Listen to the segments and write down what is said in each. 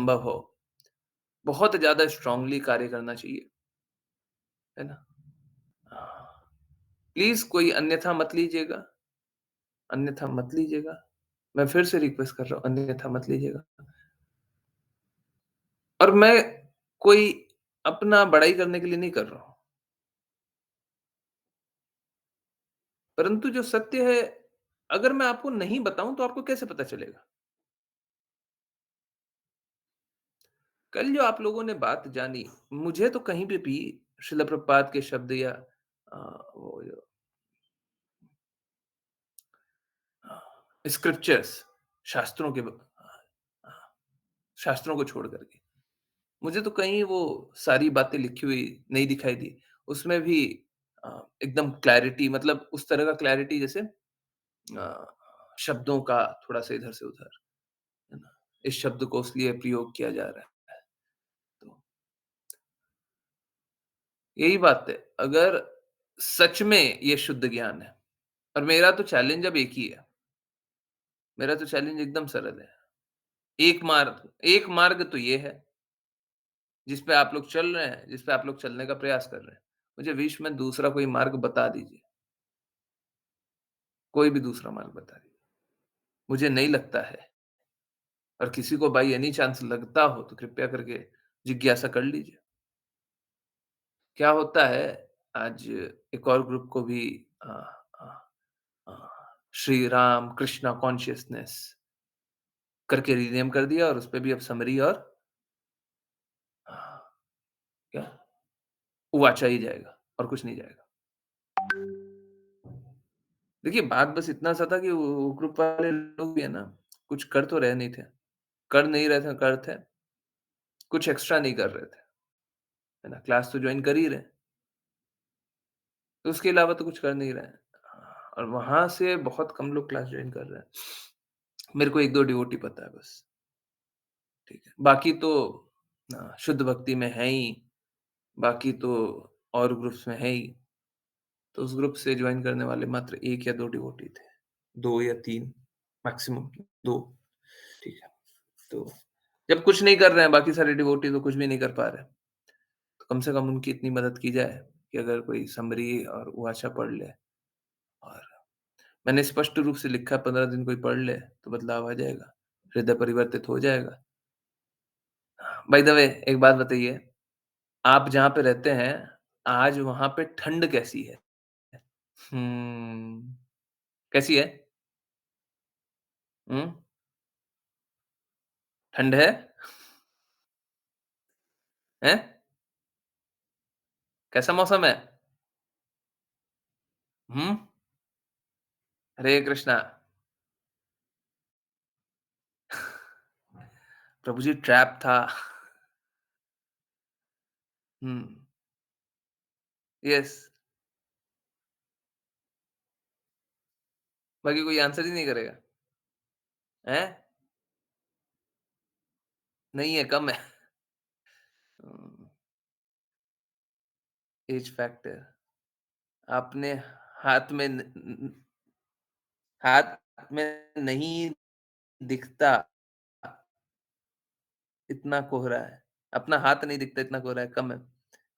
संभव हो, बहुत ज़्यादा स्ट्रांगली कार्य करना चाहिए, है ना? प्लीज़ कोई अन्यथा मत लीजिएगा, अन्यथा मत लीजिएगा। मैं फिर से रिक्वेस्ट कर रहा हूँ, अन्यथा मत लीजिएगा। और मैं कोई अपना बड़ाई करने के लिए नहीं कर रहा हूँ, परंतु जो सत्य है, अगर मैं आपको नहीं बताऊँ तो आपको कैसे पता चलेगा? कल जो आप लोगों ने बात जानी, मुझे तो कहीं पे भी शिला प्रभुपाद के शब्द या अ, वो जो स्क्रिप्चर्स शास्त्रों के अ, शास्त्रों को छोड़ कर के, मुझे तो कहीं वो सारी बातें लिखी हुई नहीं दिखाई दी। उसमें भी एकदम क्लैरिटी मतलब उस तरह का क्लैरिटी जैसे शब्दों का थोड़ा-सा इधर से उधर, है ना? इस शब्द को इसलिए प्रयोग किया जा रहा है। तो यही बात है, अगर सच में ये शुद्ध ज्ञान है और मेरा तो चैलेंज अब एक ही है, मेरा तो चैलेंज एकदम सरल है। एक मार्ग तो ये है, जिस पे आप लोग चल रहे हैं, जिस पे आप लोग चलने का प्रयास कर रहे हैं। मुझे विश्व में दूसरा कोई मार्ग बता दीजिए, कोई भी दूसरा मार्ग बता दीजिए। मुझे नहीं लगता है और किसी को बाय एनी चांस लगता हो तो कृपया करके जिज्ञासा कर लीजिए। क्या होता है, आज एक और ग्रुप को भी अ अ अ, श्री राम कृष्णा कॉन्शियसनेस करके रीनेम कर दिया और उसपे भी अब समरी और अ, क्या वाचा ही जाएगा और कुछ नहीं जाएगा। देखिए, बात बस इतना सा था कि वो ग्रुप वाले लोग भी है ना, कुछ कर तो रहे नहीं थे। कर नहीं रहे थे, कर थे, कुछ एक्स्ट्रा नहीं कर रहे थे, है ना? क्लास तो जॉइन कर ही रहे हैं, तो उसके अलावा तो कुछ कर नहीं रहे हैं। और वहाँ से बहुत कम लोग क्लास जॉइन कर रहे हैं। मेरे को 1-2 डिवोटी पता है बस, ठीक है। बाकी तो शुद्ध भक्ति में हैं ही, बाकी तो और ग्रुप्स में हैं ही। तो उस ग्रुप से जॉइन करने वाले मात्र 1 या 2 डिवोटी थे। 2 या 3 मैक्सिमम 2, ठीक है। तो जब कुछ नहीं कर रहे हैं, बाकी सारे डिवोटी तो कुछ भी नहीं कर पा रहे, तो कम से कम उनकी इतनी मदद की जाए कि अगर कोई समरी और उवाचा पढ़ ले और मैंने स्पष्ट रूप से लिखा 15 दिन कोई पढ़ ले, तो बदलाव आ जाएगा, हृदय परिवर्तित हो जाएगा। बाय द वे एक बात बताइए, आप जहाँ पे रहते हैं, आज वहाँ पे ठंड कैसी है? हुँ, कैसी है? हुँ, ठंड है? हैं? कैसा मौसम है? हुँ, हरे कृष्णा। प्रभु जी ट्रैप था। हुँ, यस, बाकी कोई आंसर ही नहीं करेगा। हैं? नहीं है, कम है। हुँ, एज फैक्टर। आपने हाथ में न न हाथ में नहीं दिखता, इतना कोहरा है। अपना हाथ नहीं दिखता, इतना कोहरा है, कम है।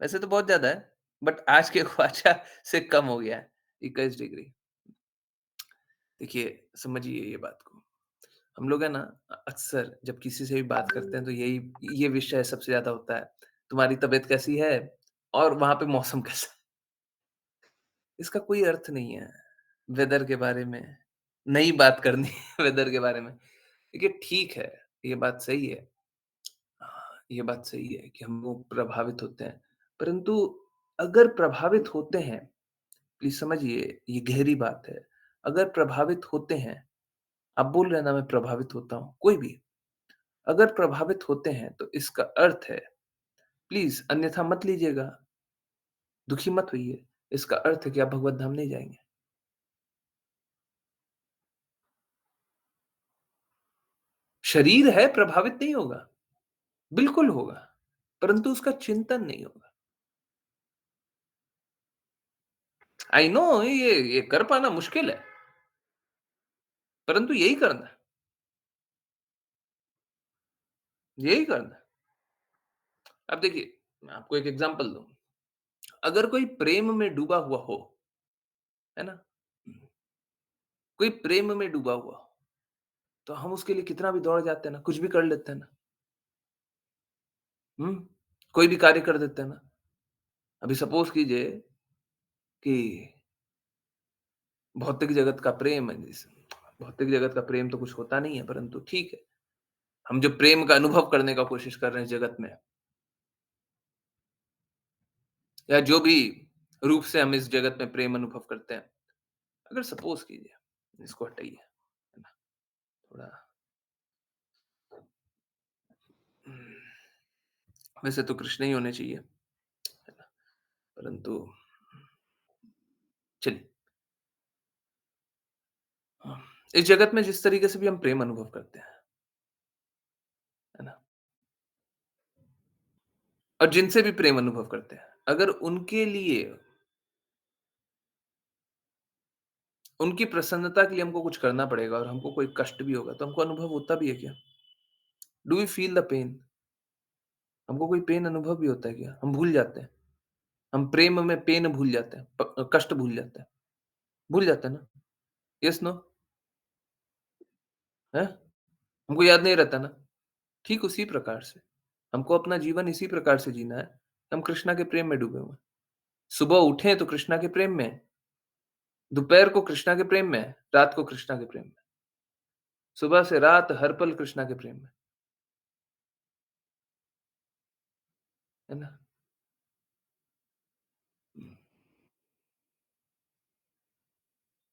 वैसे तो बहुत ज़्यादा है, बट आज के ख्वाजा से कम हो गया है, 21 डिग्री। देखिए, समझिए ये बात को। हम लोग है ना अक्सर जब किसी से भी बात करते हैं तो यही ये विषय सबसे ज़्यादा होता है। तुम्हारी तबीयत कैसी है? और वहाँ पे मौसम कैसा है? इसका कोई अर्थ नहीं है, वेदर के बारे में, नहीं बात करनी है वेदर के बारे में। देखिए ठीक है, ये बात सही है। ये बात सही है कि हम लोग प्रभावित होते हैं। परंतु अगर प्रभावित होते हैं, प्लीज़ समझिए ये गहरी बात है। अगर प्रभावित होते हैं, आप बोल रहे हैं ना मैं प्रभावित होता हूँ, कोई भी। अगर प्रभावित होते हैं तो इसका अर्थ है प्लीज़ अन्यथा मत लीजिएगा, दुखी मत होइए। इसका अर्थ है कि आप भगवत धाम नहीं जाएँगे। शरीर है प्रभावित नहीं होगा, बिल्कुल होगा, परंतु उसका चिंतन नहीं होगा। आई नो ये कर पाना मुश्किल है, परंतु यही करना है। यही करना है। अब देखिए, मैं आपको एक एग्ज़ाम्पल दूँ, अगर कोई प्रेम में डूबा हुआ हो, है ना? कोई प्रेम में डूबा हुआ हो, तो हम उसके लिए कितना भी दौड़ जाते हैं ना, कुछ भी कर लेते हैं ना, हुँ? कोई भी कार्य कर देते हैं ना। अभी सपोज़ कीजिए कि भौतिक जगत का प्रेम है जिस भौतिक जगत का प्रेम तो कुछ होता नहीं है, परंतु ठीक है। हम जो प्रेम का अनुभव करने का कोशिश कर रहे हैं इस जगत में, या जो भी रूप से हम इस जगत में प्रेम अनुभव करते हैं, अगर सपोज़ कीजिए, इसको हटाइए, है ना? थोड़ा वैसे तो कृष्ण ही होने चाहिए, है ना? परंतु चलिए, हाँ, इस जगत में जिस तरीके से भी हम प्रेम अनुभव करते हैं, है ना? और जिनसे भी प्रेम अनुभव करते हैं, अगर उनके लिए उनकी प्रसन्नता के लिए हमको कुछ करना पड़ेगा और हमको कोई कष्ट भी होगा, तो हमको अनुभव होता भी है क्या? Do we feel the pain? हमको कोई पेन अनुभव भी होता है क्या? हम भूल जाते हैं। हम प्रेम में पेन भूल जाते हैं, कष्ट भूल जाते हैं। भूल जाते हैं ना? Yes, no? हैं? हमको याद नहीं रहता ना? ठीक उसी प्रकार से, हमको अपना जीवन इसी प्रकार से जीना है, हम कृष्णा के प्रेम में डूबे हुए हैं। सुबह उठे तो कृष्णा के प्रेम में, दोपहर को कृष्णा के प्रेम में, रात को कृष्णा के प्रेम में। सुबह से रात हर पल कृष्णा के प्रेम में, है ना?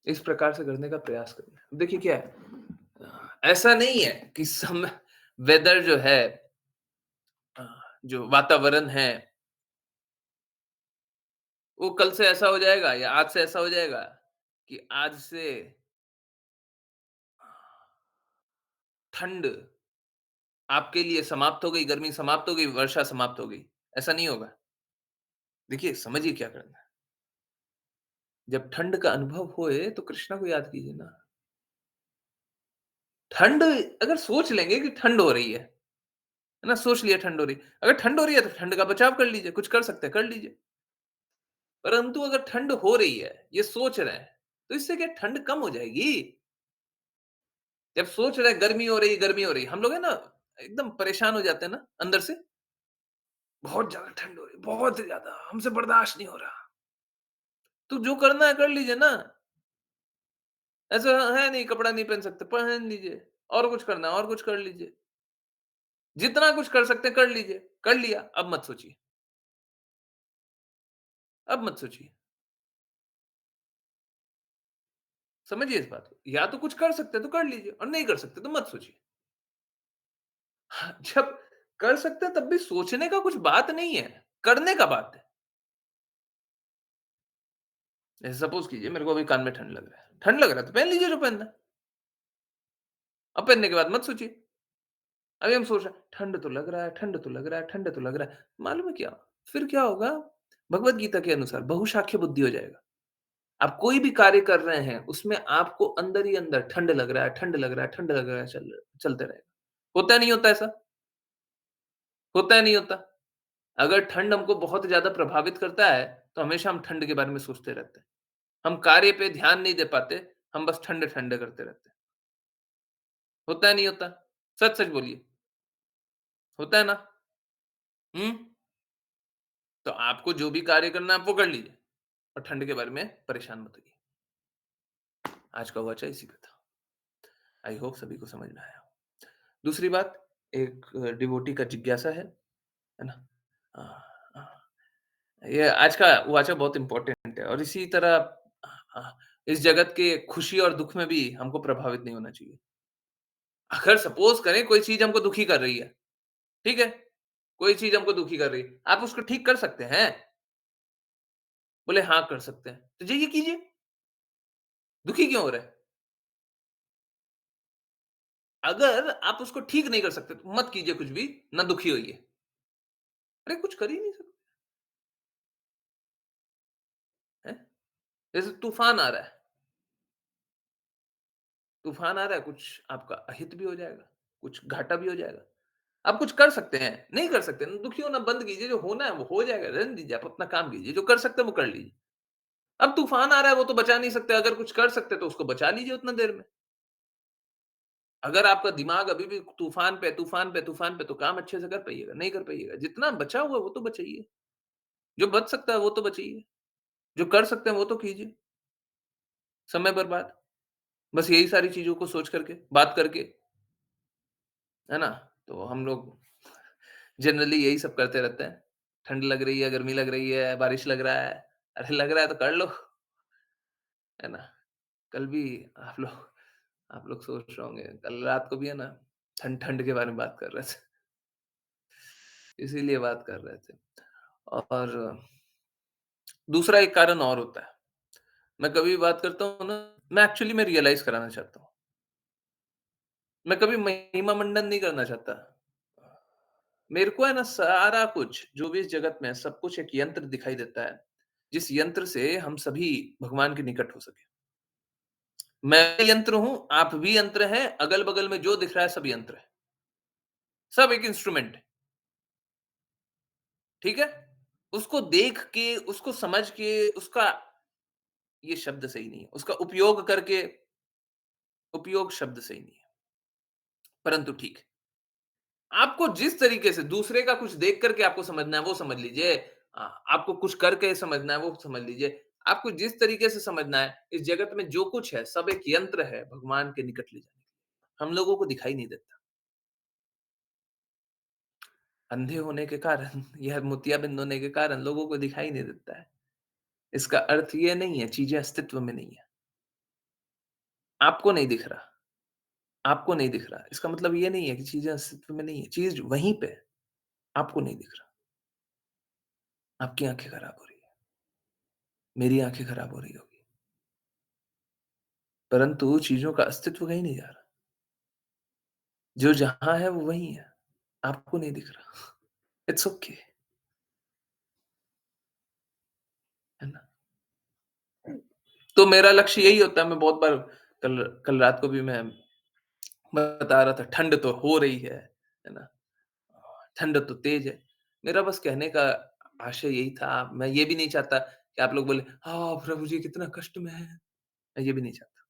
इस प्रकार से करने का प्रयास करें। देखिए क्या है, ऐसा नहीं है कि वेदर जो है, अ, जो वातावरण है, वो कल से ऐसा हो जाएगा या आज से ऐसा हो जाएगा कि आज से ठंड आपके लिए समाप्त हो गई, गर्मी समाप्त हो गई, वर्षा समाप्त हो गई। ऐसा नहीं होगा। देखिए, समझिए क्या करना है। जब ठंड का अनुभव होए तो कृष्णा को याद कीजिए ना। ठंड अगर सोच लेंगे कि ठंड हो रही है ना? सोच लिया ठंड हो रही है। अगर ठंड हो रही है तो ठंड का बचाव कर लीजिए, कुछ कर सकते हैं, कर लीजिए। परंतु अगर ठंड हो रही है, ये सोच रहे हैं, तो इससे क्या ठंड कम हो जाएगी? जब सोच रहे हैं गर्मी हो रही है, हम लोग है ना एकदम परेशान हो जाते हैं ना अंदर से, बहुत ज़्यादा ठंड हो रही है, बहुत ज़्यादा, हमसे बर्दाश्त नहीं हो रहा। तो जो करना है कर लीजिए ना। ऐसा है नहीं कपड़ा नहीं पहन सकते, पहन लीजिए। और कुछ करना है और कुछ कर लीजिए। जितना कुछ कर सकते हैं कर लीजिए। कर लिया, अब मत सोचिए, अब मत सोचिए। समझिए इस बात को। या तो कुछ कर सकते हैं तो कर लीजिए और नहीं कर सकते तो मत सोचिए। हाँ, जब कर सकते हैं तब भी सोचने का कुछ बात नहीं है, करने का बात है। जैसे सपोज़ कीजिए मेरे को अभी कान में ठंड लग रहा है। ठंड लग रहा है तो पहन लीजिए जो पहनना है। अब पहनने के बाद मत सोचिए। अभी हम सोच रहे हैं ठंड तो लग रहा है, ठंड तो लग रहा है, ठंड तो लग रहा है। मालूम है क्या? फिर क्या होगा? भगवत गीता के अनुसार बहुशाख्य बुद्धि हो जाएगा। आप कोई भी कार्य कर रहे हैं, उसमें आपको अंदर ही अंदर ठंड लग रहा है, ठंड लग रहा है, ठंड लग रहा है, चलते रहेगा। होता है नहीं होता ऐसा? होता है नहीं होता? अगर ठंड हमको बहुत ज़्यादा प्रभावित करता है, तो हमेशा हम ठंड के बारे में सोचते रहते हैं। हम कार्य पे ध्यान नहीं दे पाते, हम बस ठंड-ठंड करते रहते हैं। होता है नहीं होता? सच-सच बोलिए। होता है ना? हुँ? तो आपको जो भी कार्य करना है, आप वो कर लीजिए और ठंड के बारे में परेशान मत होइए। आज का वार्ता इसी पे था। आई होप सभी को समझ में आया हो। दूसरी बात, एक डिवोटी का जिज्ञासा है ना? अ ये आज का वाचा बहुत इम्पोर्टेंट है और इसी तरह इस जगत के खुशी और दुःख में भी हमको प्रभावित नहीं होना चाहिए। अगर सपोज़ करें कोई चीज़ हमको दुखी कर रही है, ठीक है? कोई चीज़ हमको दुखी कर रही है, आप उसको ठीक कर सकते हैं? बोले हाँ, कर सकते हैं। तो जाइए कीजिए, दुखी क्यों हो रहे हैं? अगर आप उसको ठीक नहीं कर सकते तो मत कीजिए कुछ भी, ना दुखी होइए। अरे कुछ कर ही नहीं सकते, हैं? जैसे तूफ़ान आ रहा है, तूफ़ान आ रहा है, कुछ आपका अहित भी हो जाएगा, कुछ घाटा भी हो जाएगा। आप कुछ कर सकते हैं, नहीं कर सकते, दुखी होना बंद कीजिए, जो होना है वो हो जाएगा, रहने दीजिए, आप अपना काम कीजिए, जो कर सकते हैं वो कर लीजिए। अब तूफ़ान आ रहा है वो तो बचा नहीं सकते, अगर कुछ कर सकते तो उसको बचा लीजिए उतना देर में। अगर आपका दिमाग अभी भी तूफ़ान पे, तूफ़ान पे, तूफ़ान पे तो काम अच्छे से कर पाइएगा, नहीं कर पाइएगा। जितना बचा हुआ है वो तो बचाइए, जो बच सकता है वो तो बचाइए, जो कर सकते हैं वो तो कीजिए, समय बर्बाद। बस यही सारी चीज़ों को सोच करके, बात करके, है ना? तो हम लोग जनरली यही सब करते रहते हैं। ठंड लग रही है, गर्मी लग रही है, बारिश लग रहा है। अरे लग रहा है तो कर लो, है ना? कल भी आप लोग सोच रहे होंगे, कल रात को भी है ना, ठंड-ठंड के बारे में बात कर रहे थे। इसीलिए बात कर रहे थे। और दूसरा एक कारण और होता है। मैं कभी भी बात करता हूँ ना, मैं एक्चुअली मैं रियलाइज़ कराना चाहता हूँ। मैं कभी महिमा मंडन नहीं करना चाहता। मेरे को है ना सारा कुछ, जो भी इस जगत में है, सब कुछ एक यंत्र दिखाई देता है, जिस यंत्र से हम सभी भगवान के निकट हो सकें। मैं यंत्र हूँ, आप भी यंत्र हैं, अगल-बगल में जो दिख रहा है सब यंत्र है। सब एक इंस्ट्रूमेंट है, ठीक है? उसको देख के, उसको समझ के, उसका ये शब्द सही नहीं है, उसका उपयोग शब्द सही नहीं है, परंतु ठीक है। आपको जिस तरीके से दूसरे का कुछ देख करके आपको समझना है, वो समझ लीजिए। आपको कुछ करके समझना है, वो समझ लीजिए। आपको जिस तरीके से समझना है, इस जगत में जो कुछ है, सब एक यंत्र है भगवान के निकट ले जाने के। हम लोगों को दिखाई नहीं देता। अंधे होने के कारण या मोतियाबिंद होने के कारण लोगों को दिखाई नहीं देता है। इसका अर्थ ये नहीं है, चीज़ें अस्तित्व में नहीं है। आपको नहीं दिख रहा, आपको नहीं दिख रहा। इसका मतलब ये नहीं है कि चीज़ें अस्तित्व में नहीं है। चीज़ वहीं पे है, आपको नहीं दिख रहा। आपकी आँखें खराब हो रही है, मेरी आँखें खराब हो रही होगी। परंतु चीज़ों का अस्तित्व कहीं नहीं जा रहा। जो जहाँ है वो वहीं है, आपको नहीं दिख रहा। इट्स ओके, है ना? तो मेरा लक्ष्य यही होता है, मैं बहुत बार कल कल रात को भी मैं बता रहा था, ठंड तो हो रही है ना? ठंड तो तेज है। मेरा बस कहने का आशय यही था, मैं ये भी नहीं चाहता कि आप लोग बोले, "हाँ, प्रभु जी कितना कष्ट में हैं।" मैं ये भी नहीं चाहता।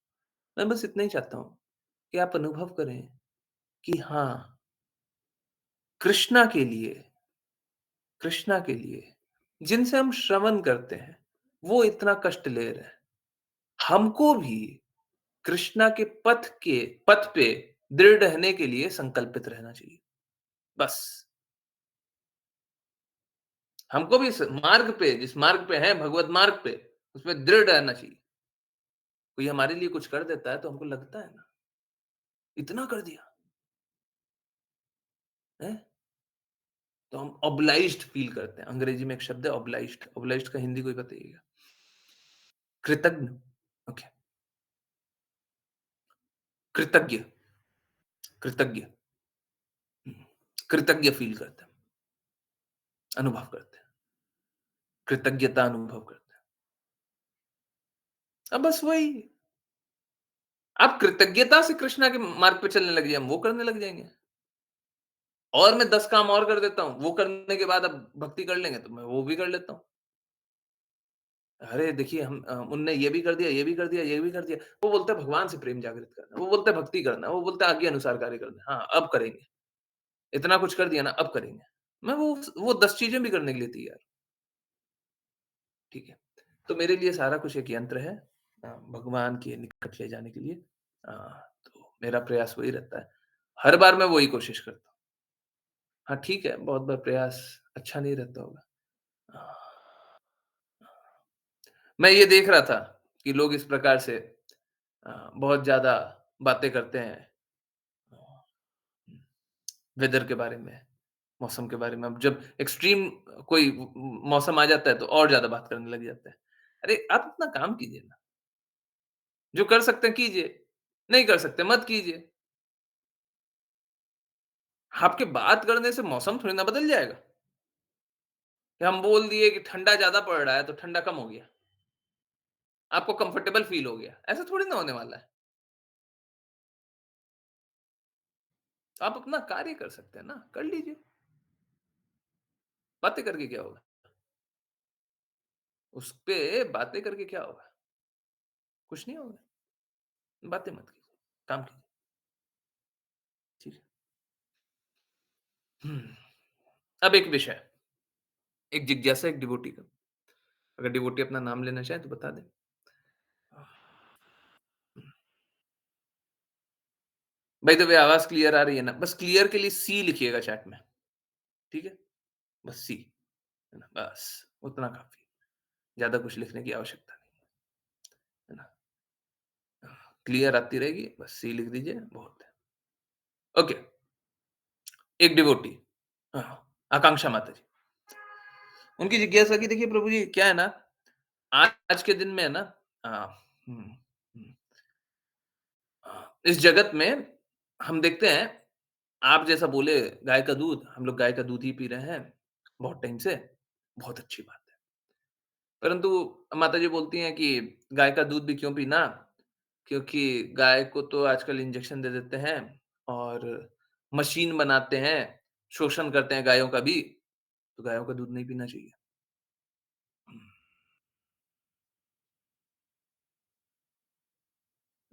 मैं बस इतना ही चाहता हूँ कि आप अनुभव करें कि हाँ, कृष्णा के लिए कृष्णा के लिए जिनसे हम श्रवण करते हैं, वो इतना कष्ट ले रहे हैं। हमको भी कृष्णा के पथ पे दृढ़ रहने के लिए संकल्पित रहना चाहिए। बस, हमको भी जिस मार्ग पे हैं, भगवत मार्ग पे, उसमें दृढ़ रहना चाहिए। कोई हमारे लिए कुछ कर देता है तो हमको लगता है ना, इतना कर दिया, हैं? तो हम ऑब्लाइज्ड फील करते हैं। अंग्रेजी में एक शब्द है ऑब्लाइज्ड। ऑब्लाइज्ड का हिंदी कोई बताइएगा? कृतज्ञ, ओके, कृतज्ञ, कृतज्ञ, हुँ, कृतज्ञ फील करते हैं, अनुभव करते हैं, कृतज्ञता अनुभव करते हैं। अब बस वही, आप कृतज्ञता से कृष्णा के मार्ग पे चलने लग जाइए, हम वो करने लग जाएँगे। और मैं 10 काम और कर देता हूँ, वो करने के बाद अब भक्ति कर लेंगे, तो मैं वो भी कर लेता हूँ। अरे देखिए उनने ये भी कर दिया, ये भी कर दिया, ये भी कर दिया। वो बोलता है भगवान से प्रेम जागृत करना, वो बोलता है भक्ति करना, वो बोलता है आज्ञा अनुसार कार्य करना। हाँ, अब करेंगे। इतना कुछ कर दिया ना, अब करेंगे। मैं वो 10 चीज़ें भी करने के लिए तैयार, ठीक है। तो मेरे लिए सारा कुछ एक यंत्र है भगवान के निकट ले जाने के लिए। अ, तो मेरा प्रयास वही रहता है। हर बार मैं वही कोशिश करता हूँ। हाँ, ठीक है, बहुत बार प्रयास अच्छा नहीं रहता होगा। अ, मैं ये देख रहा था कि लोग इस प्रकार से बहुत ज़्यादा बातें करते हैं वेदर के बारे में, मौसम के बारे में। अब जब एक्सट्रीम कोई मौसम आ जाता है तो और ज़्यादा बात करने लग जाते हैं। अरे! आप अपना काम कीजिए ना, जो कर सकते हैं कीजिए, नहीं कर सकते मत कीजिए। आपके बात करने से मौसम थोड़ी ना बदल जाएगा, कि हम बोल दिए कि ठंडा ज़्यादा पड़ रहा है तो ठंडा कम हो गया, आपको कंफर्टेबल फ़ील हो गया, ऐसा थोड़ी ना होने वाला है। तो आप अपना कार्य कर सकते हैं ना, कर लीजिए। बातें करके क्या होगा? उस पे बातें करके क्या होगा? कुछ नहीं होगा। बातें मत कीजिए, काम कीजिए, ठीक है? हुँ। अब एक विषय, एक जिज्ञासा एक डिवोटी का। अगर डिवोटी अपना नाम लेना चाहे तो बता दें। बाय द वे आवाज़ क्लियर आ रही है ना? बस क्लियर के लिए सी लिखिएगा चैट में, ठीक है? बस सी, है ना? बस उतना काफ़ी है। ज़्यादा कुछ लिखने की आवश्यकता नहीं है ना? क्लियर आती रहेगी, बस सी लिख दीजिए, बहुत है। ओके, एक डिवोटी हाँ, आकांक्षा माता जी। उनकी जिज्ञासा कि देखिए प्रभु जी क्या है ना, आज के दिन में है ना अ, हुँ, हुँ, इस जगत में हम देखते हैं, आप जैसा बोले गाय का दूध, हम लोग गाय का दूध ही पी रहे हैं, बहुत टाइम से, बहुत अच्छी बात है। परंतु माताजी बोलती हैं कि गाय का दूध भी क्यों पीना? क्योंकि गाय को तो आजकल इंजेक्शन दे देते हैं और मशीन बनाते हैं, शोषण करते हैं गायों का भी, तो गायों का दूध नहीं पीना चाहिए।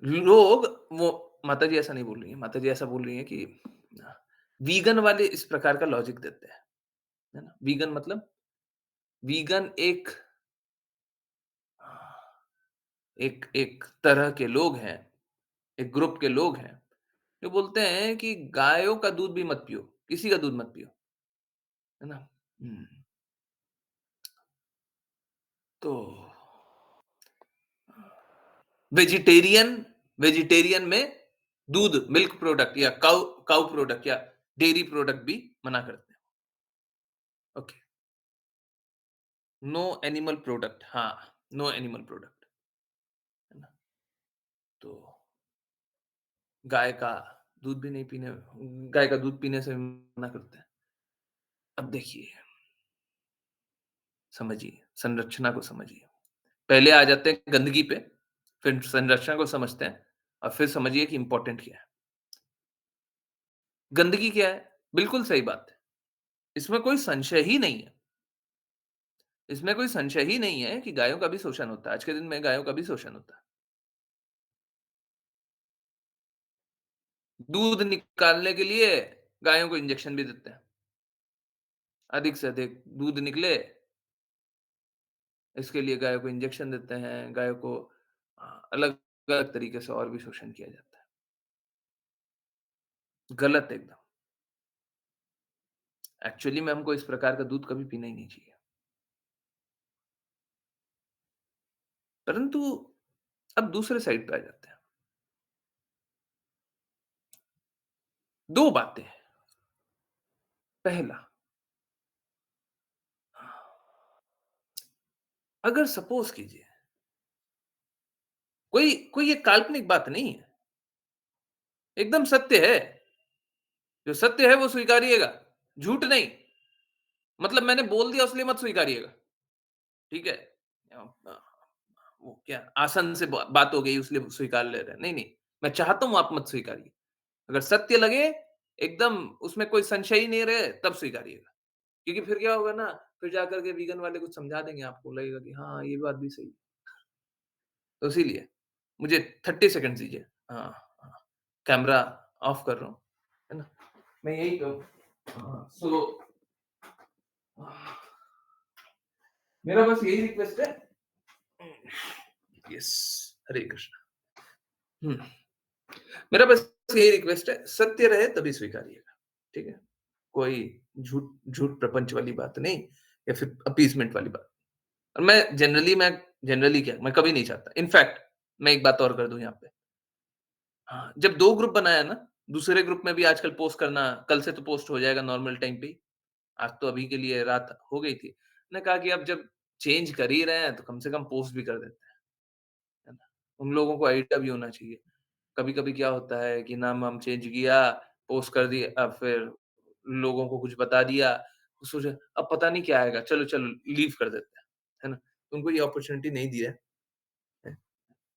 लोग वो माताजी ऐसा नहीं बोल रही हैं, माताजी ऐसा बोल रही हैं कि वीगन वाले इस प्रकार का लॉजिक देते हैं, है ना? वीगन मतलब वीगन एक एक तरह के लोग हैं, एक ग्रुप के लोग हैं, जो बोलते हैं कि गायों का दूध भी मत पियो, किसी का दूध मत पियो, है ना? हुँ, तो वेजिटेरियन वेजिटेरियन में दूध, मिल्क प्रोडक्ट या काऊ काऊ प्रोडक्ट या डेयरी प्रोडक्ट भी मना करते हैं। ओके, नो एनिमल प्रोडक्ट हाँ, नो एनिमल प्रोडक्ट, है ना? तो गाय का दूध भी नहीं पीने गाय का दूध पीने से मना करते हैं। अब देखिए, समझिए, संरचना को समझिए। पहले आ जाते हैं गंदगी पे, फिर संरचना को समझते हैं और फिर समझिए कि इम्पोर्टेंट क्या है। गंदगी क्या है? बिल्कुल सही बात है। इसमें कोई संशय ही नहीं है। इसमें कोई संशय ही नहीं है कि गायों का भी शोषण होता है। आज के दिन में गायों का भी शोषण होता है। दूध निकालने के लिए गायों को इंजेक्शन भी देते हैं। अधिक से अधिक दूध निकले, इसके लिए गायों को इंजेक्शन देते हैं, गायों को अलग-अलग तरीके से और भी शोषण किया जाता है। गलत एकदम। एक्चुअली में हमको इस प्रकार का दूध कभी पीना ही नहीं चाहिए। परंतु अब दूसरे साइड पे आ जाते हैं। 2 बातें हैं। पहला, अगर सपोज़ कीजिए कोई कोई ये काल्पनिक बात नहीं है, एकदम सत्य है। जो सत्य है वो स्वीकारिएगा, झूठ नहीं। मतलब मैंने बोल दिया इसलिए मत स्वीकारिएगा, ठीक है? अ, वो क्या आसन से ब बात हो गई इसलिए स्वीकार ले रहे हैं। नहीं, नहीं, मैं चाहता हूँ आप मत स्वीकारिए। अगर सत्य लगे, एकदम उसमें कोई संशय ही नहीं रहे, तब स्वीकारिएगा। क्योंकि फिर क्या होगा ना, फिर जाकर के वीगन वाले कुछ समझा देंगे आपको, लगेगा कि हाँ, ये बात भी सही है। तो इसीलिए मुझे 30 सेकंड्स दीजिए। हाँ, हाँ, कैमरा ऑफ कर रहा हूँ, है ना? मैं यही कहूँ सो मेरा बस यही रिक्वेस्ट है यस, हरे कृष्णा। हुँ, मेरा बस यही रिक्वेस्ट है, सत्य रहे तभी स्वीकारिएगा, ठीक है? कोई झूठ झूठ प्रपंच वाली बात नहीं या फिर अपीसमेंट वाली बात। और मैं जनरली क्या, मैं कभी नहीं चाहता। इनफैक्ट मैं एक बात और कर दूँ यहाँ पे। हाँ, जब 2 ग्रुप बनाया ना, दूसरे ग्रुप में भी आजकल पोस्ट करना कल से तो पोस्ट हो जाएगा नॉर्मल टाइम पे ही। आज तो अभी के लिए रात हो गई थी। मैंने कहा कि अब जब चेंज कर ही रहे हैं तो कम से कम पोस्ट भी कर देते हैं, है ना? उन लोगों को आइडिया भी होना चाहिए। कभी-कभी क्या होता है कि नाम वाम चेंज किया, पोस्ट कर दिया फिर लोगों को कुछ बता दिया, सोचा अब पता नहीं क्या आएगा, चलो लीव कर देते हैं, है ना? उनको ये अपॉर्च्युनिटी नहीं दी है।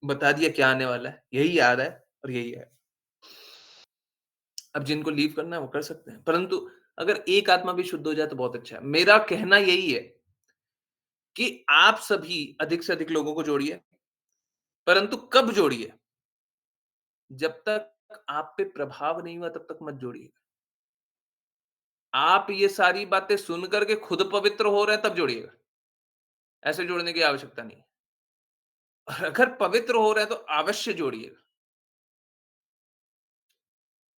बता दिया क्या आने वाला है, यही आ रहा है और यही है। अब जिनको लीव करना है वो कर सकते हैं। परंतु अगर एक आत्मा भी शुद्ध हो जाए तो बहुत अच्छा है। मेरा कहना यही है कि आप सभी अधिक से अधिक लोगों को जोड़िए, परंतु कब जोड़िए? जब तक आप पे प्रभाव नहीं हुआ तब तक मत जोड़िए। आप ये सारी बातें सुन कर के खुद पवित्र हो रहे हैं तब जोड़िएगा। ऐसे जोड़ने की आवश्यकता नहीं है। और अगर पवित्र हो रहे हैं तो अवश्य जोड़िएगा।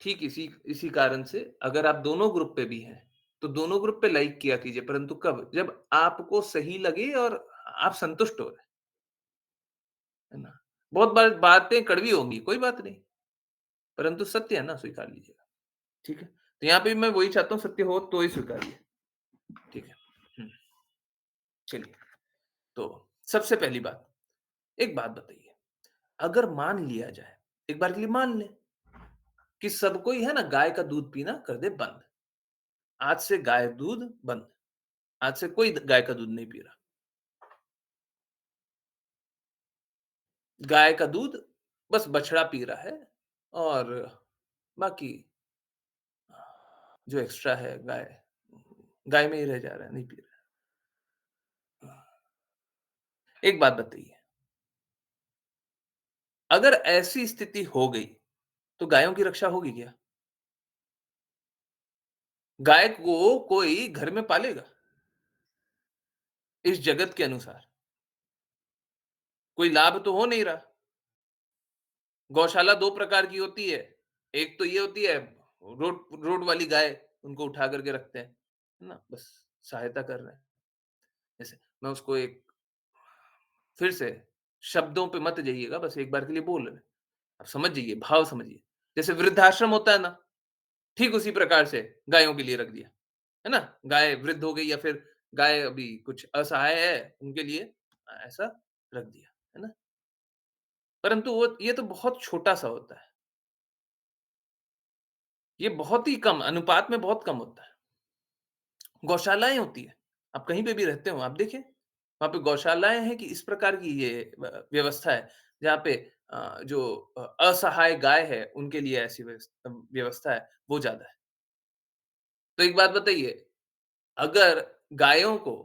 ठीक इसी इसी कारण से अगर आप दोनों ग्रुप पे भी हैं, तो दोनों ग्रुप पे लाइक किया कीजिए, परंतु कब? जब आपको सही लगे और आप संतुष्ट हो रहे हैं, है ना? बहुत बार बातें कड़वी होंगी, कोई बात नहीं, परंतु सत्य है ना, स्वीकार लीजिएगा, ठीक है? तो यहाँ पे भी मैं वही चाहता हूँ, सत्य हो तो ही स्वीकारिए, ठीक है? हुँ, चलिए, तो सबसे पहली बात, एक बात बताइए, अगर मान लिया जाए, एक बार के लिए मान लें कि सबको ही है ना गाय का दूध पीना कर दे बंद। आज से गाय दूध बंद। आज से कोई गाय का दूध नहीं पी रहा। गाय का दूध बस बछड़ा पी रहा है और बाकी जो एक्स्ट्रा है गाय गाय में ही रह जा रहा है, नहीं पी रहा है। एक बात बताइए, अगर ऐसी स्थिति हो गई, तो गायों की रक्षा होगी क्या? गाय को कोई घर में पालेगा? इस जगत के अनुसार, कोई लाभ तो हो नहीं रहा। गौशाला 2 प्रकार की होती है। एक तो ये होती है रोड रोड वाली गाय, उनको उठा करके रखते हैं, है ना? बस सहायता कर रहे हैं। जैसे मैं उसको एक फिर से शब्दों पे मत जाइएगा, बस एक बार के लिए बोल रहे हैं। आप समझ जाइए, भाव समझिए। जैसे वृद्धाश्रम होता है ना, ठीक उसी प्रकार से गायों के लिए रख दिया, है ना? गाय वृद्ध हो गई या फिर गाय अभी कुछ असहाय है, उनके लिए ऐसा रख दिया, है ना? परंतु वो ये तो बहुत छोटा-सा होता है। ये बहुत ही कम अनुपात में बहुत कम होता है। गौशालाएँ होती हैं। आप कहीं पे भी रहते हो, आप देखें, वहाँ पे गौशालाएँ हैं कि इस प्रकार की ये व्यवस्था है, जहाँ पे जो असहाय गाय है, उनके लिए ऐसी व्यवस्था है, वो ज़्यादा है। तो एक बात बताइए, अगर गायों को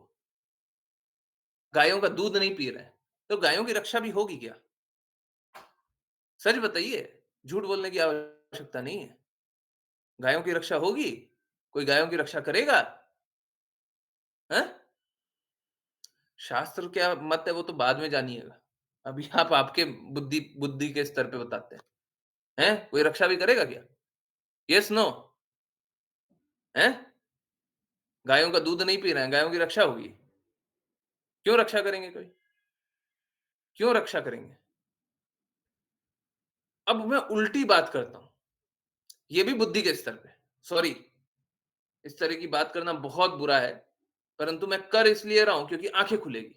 गायों का दूध नहीं पी रहे हैं, तो गायों की रक्षा भी होगी क्या? सच बताइए, झूठ बोलने की आवश्यकता नहीं है। गायों की रक्षा होगी? कोई गायों की रक्षा करेगा? हैं? शास्त्र क्या मत है वो तो बाद में जानिएगा। अभी आप आपके बुद्धि बुद्धि के स्तर पे बताते हैं। हैं? कोई रक्षा भी करेगा क्या? Yes, no? हैं? गायों का दूध नहीं पी रहे हैं, गायों की रक्षा होगी। क्यों रक्षा करेंगे कोई? क्यों रक्षा करेंगे? अब मैं उल्टी बात करता हूँ, ये भी बुद्धि के स्तर पे। सॉरी, इस तरह की बात करना बहुत बुरा है, परंतु मैं कर इसलिए रहा हूँ क्योंकि आँखें खुलेगी।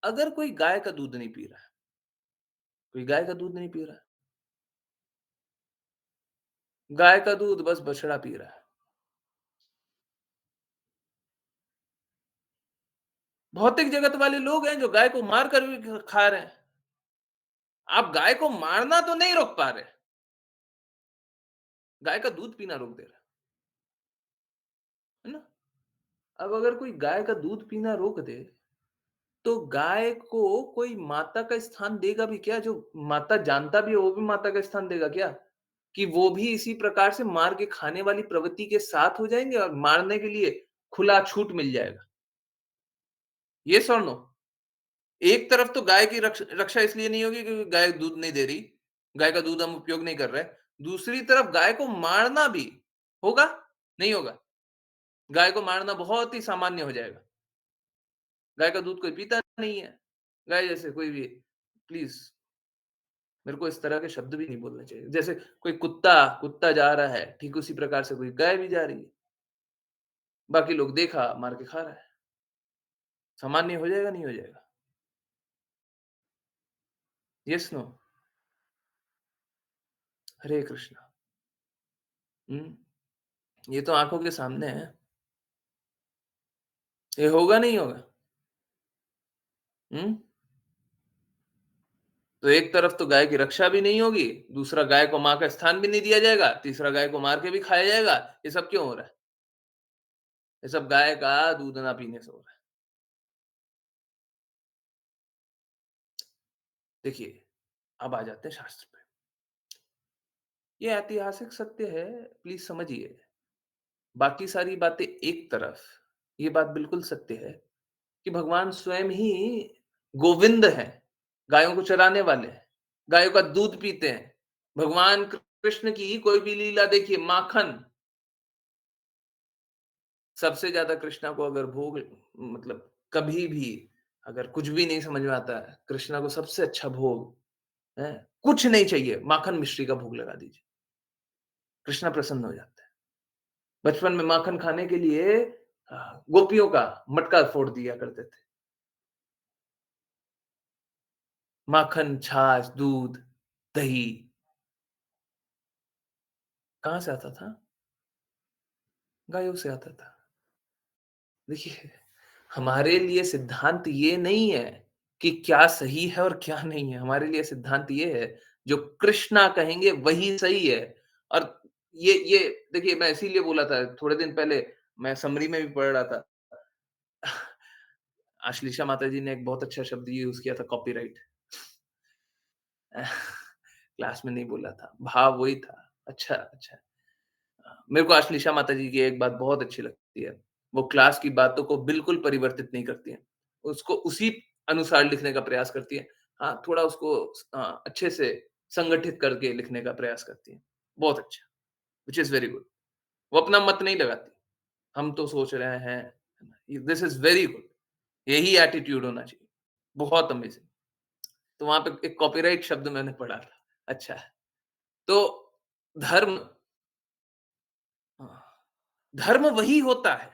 अगर कोई गाय का दूध नहीं पी रहा है, कोई गाय का दूध नहीं पी रहा है, गाय का दूध बस बछड़ा पी रहा है। भौतिक जगत वाले लोग हैं जो गाय को मार कर भी खा रहे हैं। आप गाय को मारना तो नहीं रोक पा रहे, गाय का दूध पीना रोक दे रहे, है ना? अब अगर कोई गाय का दूध पीना रोक दे, तो गाय को कोई माता का स्थान देगा भी क्या? जो माता जानता भी है, वो भी माता का स्थान देगा क्या? कि वो भी इसी प्रकार से मार के खाने वाली प्रवृत्ति के साथ हो जाएँगे और मारने के लिए खुला छूट मिल जाएगा। येस और नो? एक तरफ तो गाय की रक्षा इसलिए नहीं होगी क्योंकि गाय दूध नहीं दे रही, गाय का दूध हम उपयोग नहीं कर रहे। दूसरी तरफ गाय को मारना भी होगा? नहीं होगा। गाय को मारना बहुत ही सामान्य हो जाएगा। गाय का दूध कोई पीता नहीं है। गाय जैसे कोई भी प्लीज़ मेरे को इस तरह के शब्द भी नहीं बोलने चाहिए। जैसे कोई कुत्ता जा रहा है, ठीक उसी प्रकार से कोई गाय भी जा रही है। बाकी लोग देखा, मार के खा रहा है। सामान्य हो जाएगा, नहीं हो जाएगा? Yes, no? हरे कृष्णा। हुँ, ये तो आँखों के सामने है। ये होगा, नहीं होगा? हुँ? तो एक तरफ तो गाय की रक्षा भी नहीं होगी, दूसरा गाय को माँ का स्थान भी नहीं दिया जाएगा, तीसरा गाय को मार के भी खाया जाएगा। ये सब क्यों हो रहा है? ये सब गाय का दूध ना पीने से हो रहा है। देखिए, अब आ जाते हैं शास्त्र पे। ये ऐतिहासिक सत्य है, प्लीज़ समझिए। बाकी सारी बातें एक तरफ, ये बात बिल्कुल सत्य है कि भगवान स्वयं ही गोविंद हैं, गायों को चराने वाले हैं, गायों का दूध पीते हैं। भगवान कृष्ण की कोई भी लीला देखिए, माखन, सबसे ज़्यादा कृष्णा को अगर भोग मतलब कभी भी अगर कुछ भी नहीं समझ में आता है, कृष्णा को सबसे अच्छा भोग, हैं? कुछ नहीं चाहिए, माखन मिश्री का भोग लगा दीजिए, कृष्णा प्रसन्न हो जाते हैं। बचपन में माखन खाने के लिए गोपियों का मटका फोड़ दिया करते थे। माखन, छाछ, दूध, दही कहाँ से आता था? गायों से आता था। देखिए, हमारे लिए सिद्धांत ये नहीं है कि क्या सही है और क्या नहीं है। हमारे लिए सिद्धांत ये है, जो कृष्णा कहेंगे वही सही है। और ये देखिए मैं इसीलिए बोला था थोड़े दिन पहले मैं समरी में भी पढ़ रहा था। अश्लीषा माताजी ने एक बहुत अच्छा शब्द यूज़ किया था कॉपीराइट। क्लास में नहीं बोला था, भाव वही था। अच्छा, अच्छा। मेरे को अश्लीषा माताजी की एक बात बहुत अच्छी लगती है। वो क्लास की बातों को बिल्कुल परिवर्तित नहीं करती हैं। उसको उसी अनुसार लिखने का प्रयास करती हैं। हाँ, थोड़ा उसको अच्छे से संगठित करके लिखने का प्रयास करती हैं। बहुत अच्छा, व्हिच इज़ वेरी गुड। वो अपना मत नहीं लगाती। हम तो सोच रहे हैं, दिस इज़ वेरी गुड। यही एटीट्यूड होना चाहिए। बहुत अमेज़िंग। तो वहाँ पे एक कॉपीराइट शब्द मैंने पढ़ा था। अच्छा, तो धर्म हाँ, धर्म वही होता है,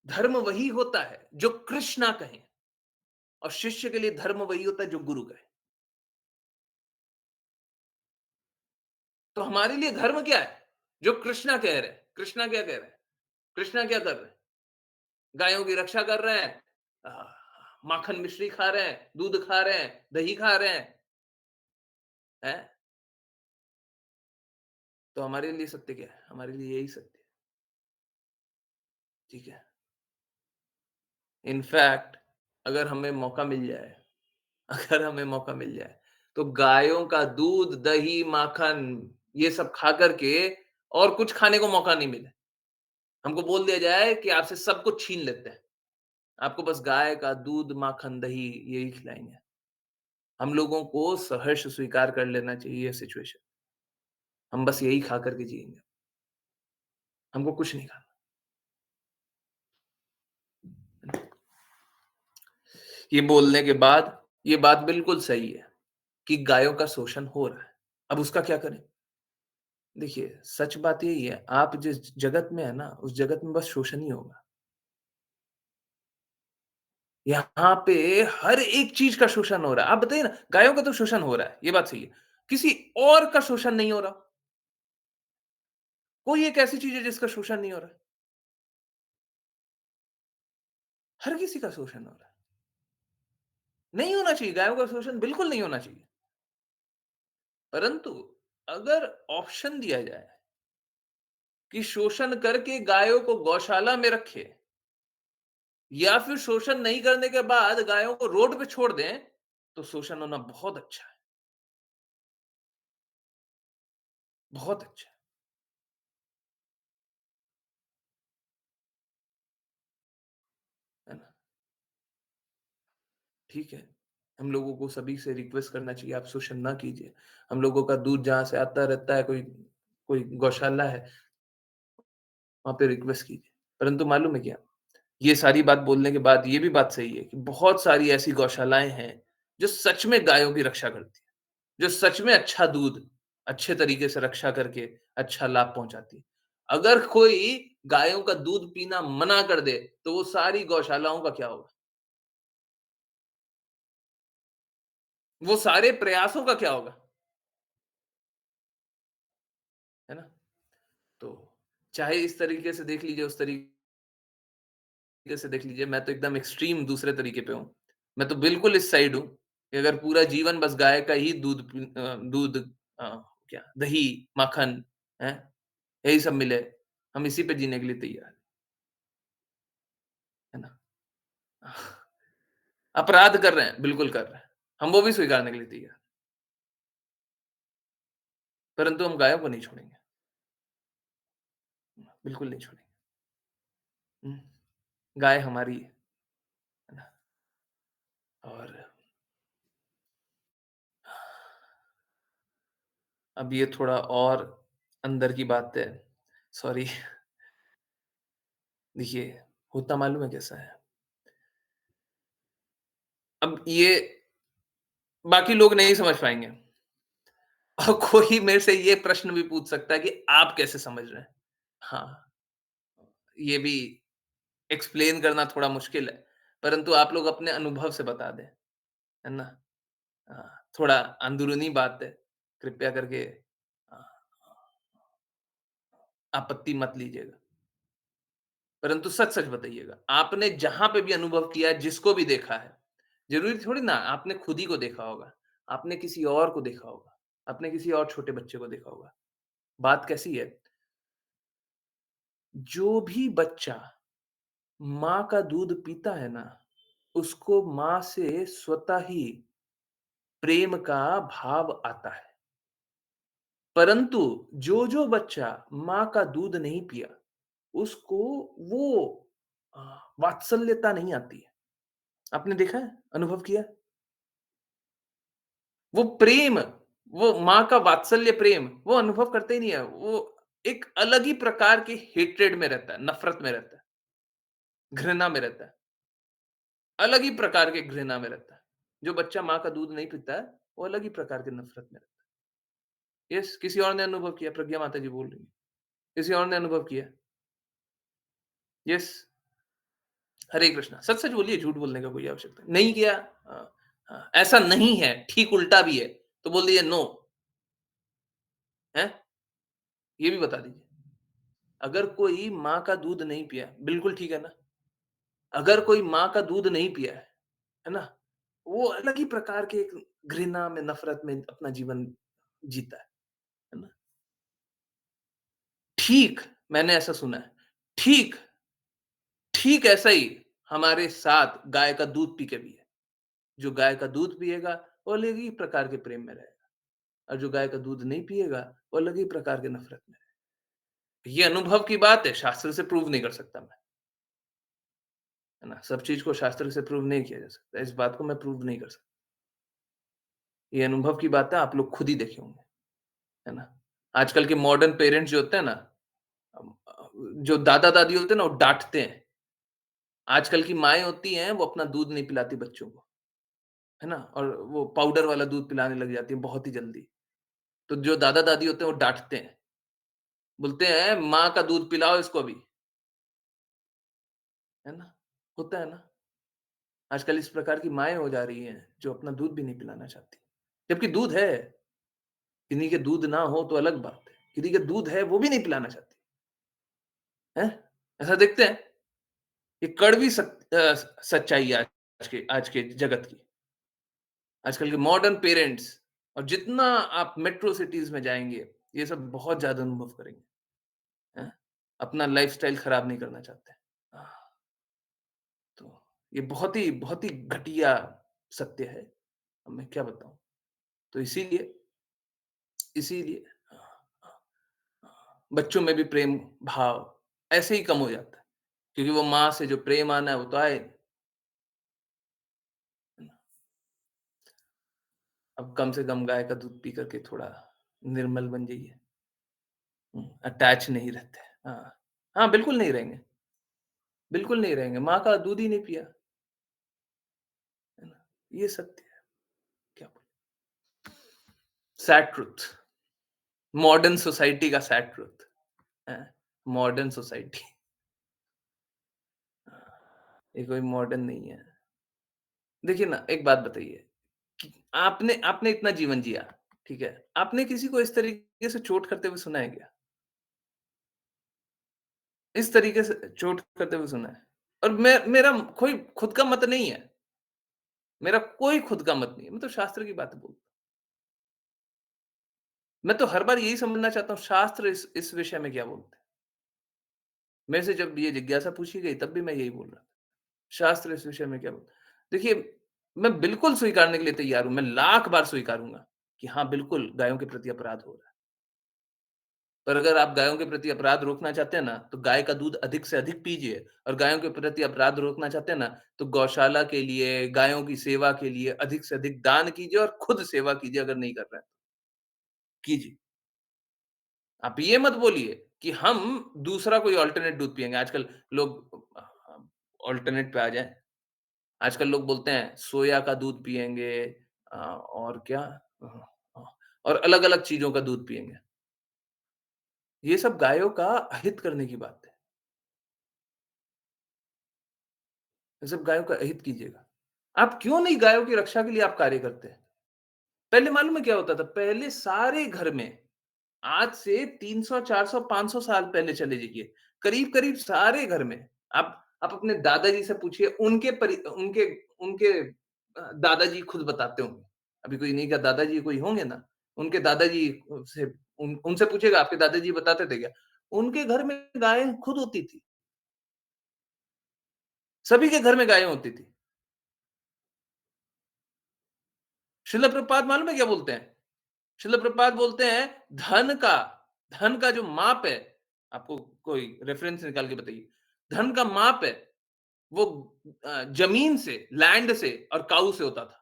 धर्म वही होता है जो कृष्णा कहें और शिष्य के लिए धर्म वही होता है जो गुरु कहे। तो हमारे लिए धर्म क्या है? जो कृष्णा कह रहे हैं। कृष्णा क्या कह रहे हैं? कृष्णा क्या कर रहे हैं? गायों की रक्षा कर रहे हैं, अ, माखन मिश्री खा रहे हैं, दूध खा रहे हैं, दही खा रहे हैं, हैं? तो हमारे लिए सत्य क्या है? हमारे लिए यही सत्य है, ठीक है? इनफैक्ट अगर हमें मौका मिल जाए अगर हमें मौका मिल जाए, तो गायों का दूध, दही, माखन ये सब खा कर के और कुछ खाने को मौका नहीं मिले। हमको बोल दिया जाए कि आपसे सब कुछ छीन लेते हैं। आपको बस गाय का दूध, माखन, दही यही खिलाएँगे। हम लोगों को सहर्ष स्वीकार कर लेना चाहिए ये सिचुएशन। हम बस यही खा कर के जिएँगे। हमको कुछ नहीं खाना। ये बोलने के बाद ये बात बिल्कुल सही है कि गायों का शोषण हो रहा है। अब उसका क्या करें? देखिए, सच बात यही है, आप जिस जगत में है ना, उस जगत में बस शोषण ही होगा। यहाँ पे हर एक चीज़ का शोषण हो रहा है। आप बताइए ना, गायों का तो शोषण हो रहा है, ये बात सही है। किसी और का शोषण नहीं हो रहा। कोई एक ऐसी चीज़ है जिसका शोषण नहीं हो रहा है। हर किसी का शोषण हो रहा है। नहीं होना चाहिए, गायों का शोषण बिल्कुल नहीं होना चाहिए। परंतु अगर ऑप्शन दिया जाए कि शोषण करके गायों को गौशाला में रखें या फिर शोषण नहीं करने के बाद गायों को रोड पे छोड़ दें, तो शोषण होना बहुत अच्छा है, बहुत अच्छा है ना? ठीक है। हम लोगों को सभी से रिक्वेस्ट करना चाहिए, आप शोषण ना कीजिए। हम लोगों का दूध जहाँ से आता रहता है, कोई कोई गौशाला है, वहाँ पे रिक्वेस्ट कीजिए। परंतु मालूम है क्या? ये सारी बात बोलने के बाद ये भी बात सही है कि बहुत सारी ऐसी गौशालाएँ हैं, जो सच में गायों की रक्षा करती हैं, जो सच में अच्छा दूध, अच्छे तरीके से रक्षा करके अच्छा लाभ पहुँचाती है। अगर कोई गायों का दूध पीना मना कर दे, तो वो सारी गौशालाओं का क्या होगा? वो सारे प्रयासों का क्या होगा? है ना? तो चाहे इस तरीके से देख लीजिए, उस तरीके से देख लीजिए, मैं तो एकदम एक्सट्रीम दूसरे तरीके पे हूँ। मैं तो बिल्कुल इस साइड हूँ। कि अगर पूरा जीवन बस गाय का ही दूध क्या दही, माखन, हैं? यही सब मिले, हम इसी पे जीने के लिए तैयार है ना? अपराध कर रहे हैं, बिल्कुल कर रहे हैं। हम वो भी स्वीकारने के लिए तैयार, परंतु हम गायों को नहीं छोड़ेंगे, बिल्कुल नहीं छोड़ेंगे। हुँ, गाय हमारी है ना? और अब ये थोड़ा और अंदर की बात है, सॉरी। देखिए, होता मालूम है कैसा है? अब ये बाकी लोग नहीं समझ पाएँगे और कोई मेरे से ये प्रश्न भी पूछ सकता है कि आप कैसे समझ रहे हैं? हाँ, ये भी एक्सप्लेन करना थोड़ा मुश्किल है, परंतु आप लोग अपने अनुभव से बता दें, है ना? थोड़ा अंदरूनी बात है, कृपया करके अ, आपत्ति मत लीजिएगा। परंतु सच-सच बताइएगा, आपने जहाँ पे भी अनुभव किया है, जिसको भी देखा है, ज़रूरी थोड़ी ना आपने खुद ही को देखा होगा, आपने किसी और को देखा होगा, आपने किसी और छोटे बच्चे को देखा होगा। बात कैसी है, जो भी बच्चा माँ का दूध पीता है ना, उसको माँ से स्वतः ही प्रेम का भाव आता है। परंतु जो बच्चा माँ का दूध नहीं पिया, उसको वो अ, वात्सल्यता नहीं आती है। आपने देखा है? अनुभव किया है? वो प्रेम, वो माँ का वात्सल्य प्रेम, वो अनुभव करते ही नहीं है। वो एक अलग ही प्रकार के हेट्रेड में रहता है, नफ़रत में रहता है, घृणा में रहता है। अलग ही प्रकार के घृणा में रहता है। जो बच्चा माँ का दूध नहीं पीता है, वो अलग ही प्रकार के नफ़रत में रहता है। यस, किसी और ने अनुभव किया, प्रज्ञा माता जी बोल रही हैं। किसी और ने अनुभव किया। यस, हरे कृष्णा। सच-सच बोलिए, झूठ बोलने का कोई आवश्यकता नहीं। नहीं किया ऐसा नहीं है, ठीक उल्टा भी है, तो बोल दीजिए नो, हैं? ये भी बता दीजिए। अगर कोई माँ का दूध नहीं पिया, बिल्कुल ठीक है ना? अगर कोई माँ का दूध नहीं पिया है ना? वो अलग ही प्रकार के एक घृणा में, नफ़रत में अपना जीवन जीता है ना? ठीक, मैंने ऐसा सुना है। ठीक, ठीक ऐसा ही हमारे साथ गाय का दूध पी के भी है। जो गाय का दूध पिएगा, वो अलग ही प्रकार के प्रेम में रहेगा और जो गाय का दूध नहीं पिएगा, वो अलग ही प्रकार के नफ़रत में रहेगा। ये अनुभव की बात है, शास्त्र से प्रूव नहीं कर सकता मैं, है ना? सब चीज़ को शास्त्र से प्रूव नहीं किया जा सकता। इस बात को मैं प्रूव नहीं कर सकता। ये अनुभव की बात है, आप लोग खुद ही देखे होंगे, है ना? आजकल के मॉडर्न पेरेंट्स जो होते हैं ना, जो दादा-दादी होते हैं ना, वो डाँटते हैं। आजकल की माएँ होती हैं, वो अपना दूध नहीं पिलाती बच्चों को, है ना? और वो पाउडर वाला दूध पिलाने लग जाती हैं बहुत ही जल्दी। तो जो दादा-दादी होते हैं, वो डाँटते हैं। बोलते हैं, "माँ का दूध पिलाओ इसको अभी।" है ना? होता है ना? आजकल इस प्रकार की माएँ हो जा रही हैं, जो अपना दूध भी नहीं पिलाना चाहती। जबकि दूध है, किन्हीं के दूध ना हो तो अलग बात है। किन्हीं के दूध है, वो भी नहीं पिलाना चाहती, हैं? ऐसा देखते हैं। ये कड़वी सच्चाई है आज के जगत की। आजकल के मॉडर्न पेरेंट्स और जितना आप मेट्रो सिटीज़ में जाएँगे, ये सब बहुत ज़्यादा अनुभव करेंगे, हैं? अपना लाइफ़स्टाइल खराब नहीं करना चाहते। आह, तो ये बहुत ही घटिया सत्य है। अब मैं क्या बताऊँ? तो इसीलिए बच्चों में भी प्रेम भाव ऐसे ही कम हो जाता है। क्योंकि वो माँ से जो प्रेम आना है, वो तो आए नहीं। अब कम से कम गाय का दूध पी कर के थोड़ा निर्मल बन जाइए। अटैच नहीं रहते। हाँ। हाँ, बिल्कुल नहीं रहेंगे, बिल्कुल नहीं रहेंगे। माँ का दूध ही नहीं पिया, है ना? ये सत्य है, क्या बोलें? सैड ट्रुथ, मॉडर्न सोसाइटी का सैड ट्रुथ, हैं? Modern society. ये कोई मॉडर्न नहीं है। देखिए ना, एक बात बताइए कि आपने आपने इतना जीवन जिया, ठीक है? आपने किसी को इस तरीके से चोट करते हुए सुना है क्या? इस तरीके से चोट करते हुए सुना है। और मेरा कोई खुद का मत नहीं है। मेरा कोई खुद का मत नहीं है, मैं तो शास्त्र की बातें बोलता हूँ। मैं तो हर बार यही समझना चाहता हूँ शास्त्र इस विषय में क्या बोलते हैं? मेरे से जब ये जिज्ञासा पूछी गई तब भी मैं यही बोल रहा था। शास्त्र इस विषय में क्या बोलते हैं? देखिए, मैं बिल्कुल स्वीकारने के लिए तैयार हूँ, मैं लाख बार स्वीकारूँगा कि हाँ, बिल्कुल गायों के प्रति अपराध हो रहा है। पर अगर आप गायों के प्रति अपराध रोकना चाहते हैं ना, तो गाय का दूध अधिक से अधिक पीजिए और गायों के प्रति अपराध रोकना चाहते हैं ना, तो गौशाला के लिए, गायों की सेवा के लिए अधिक से अधिक दान कीजिए और खुद सेवा कीजिए अगर नहीं कर रहे हैं, कीजिए। आप ये मत बोलिए कि हम दूसरा कोई अल्टरनेट दूध पिएँगे। आजकल लोग अल्टरनेट पे आ जाएँ। आजकल लोग बोलते हैं सोया का दूध पिएँगे और क्या अ, और अलग-अलग चीज़ों का दूध पिएँगे। ये सब गायों का अहित करने की बात है। ये सब गायों का अहित कीजिएगा। आप क्यों नहीं गायों की रक्षा के लिए आप कार्य करते हैं? पहले मालूम है क्या होता था? पहले सारे घर में आज से 300, 400, 500 साल पहले चले जाइए, करीब-करीब सारे घर में आप अपने दादाजी से पूछिए, उनके उनके दादाजी खुद बताते होंगे। अभी कोई नहीं का दादाजी कोई होंगे ना, उनके दादाजी से उनसे पूछिएगा आपके दादाजी बताते थे क्या? उनके घर में गायें खुद होती थी। सभी के घर में गायें होती थी। शिला प्रभुपाद मालूम है क्या बोलते हैं? शिला प्रभुपाद बोलते हैं धन का जो माप है, आपको कोई रेफरेंस निकाल के बताइए। धन का माप है, वो जमीन से, लैंड से और काऊ से होता था।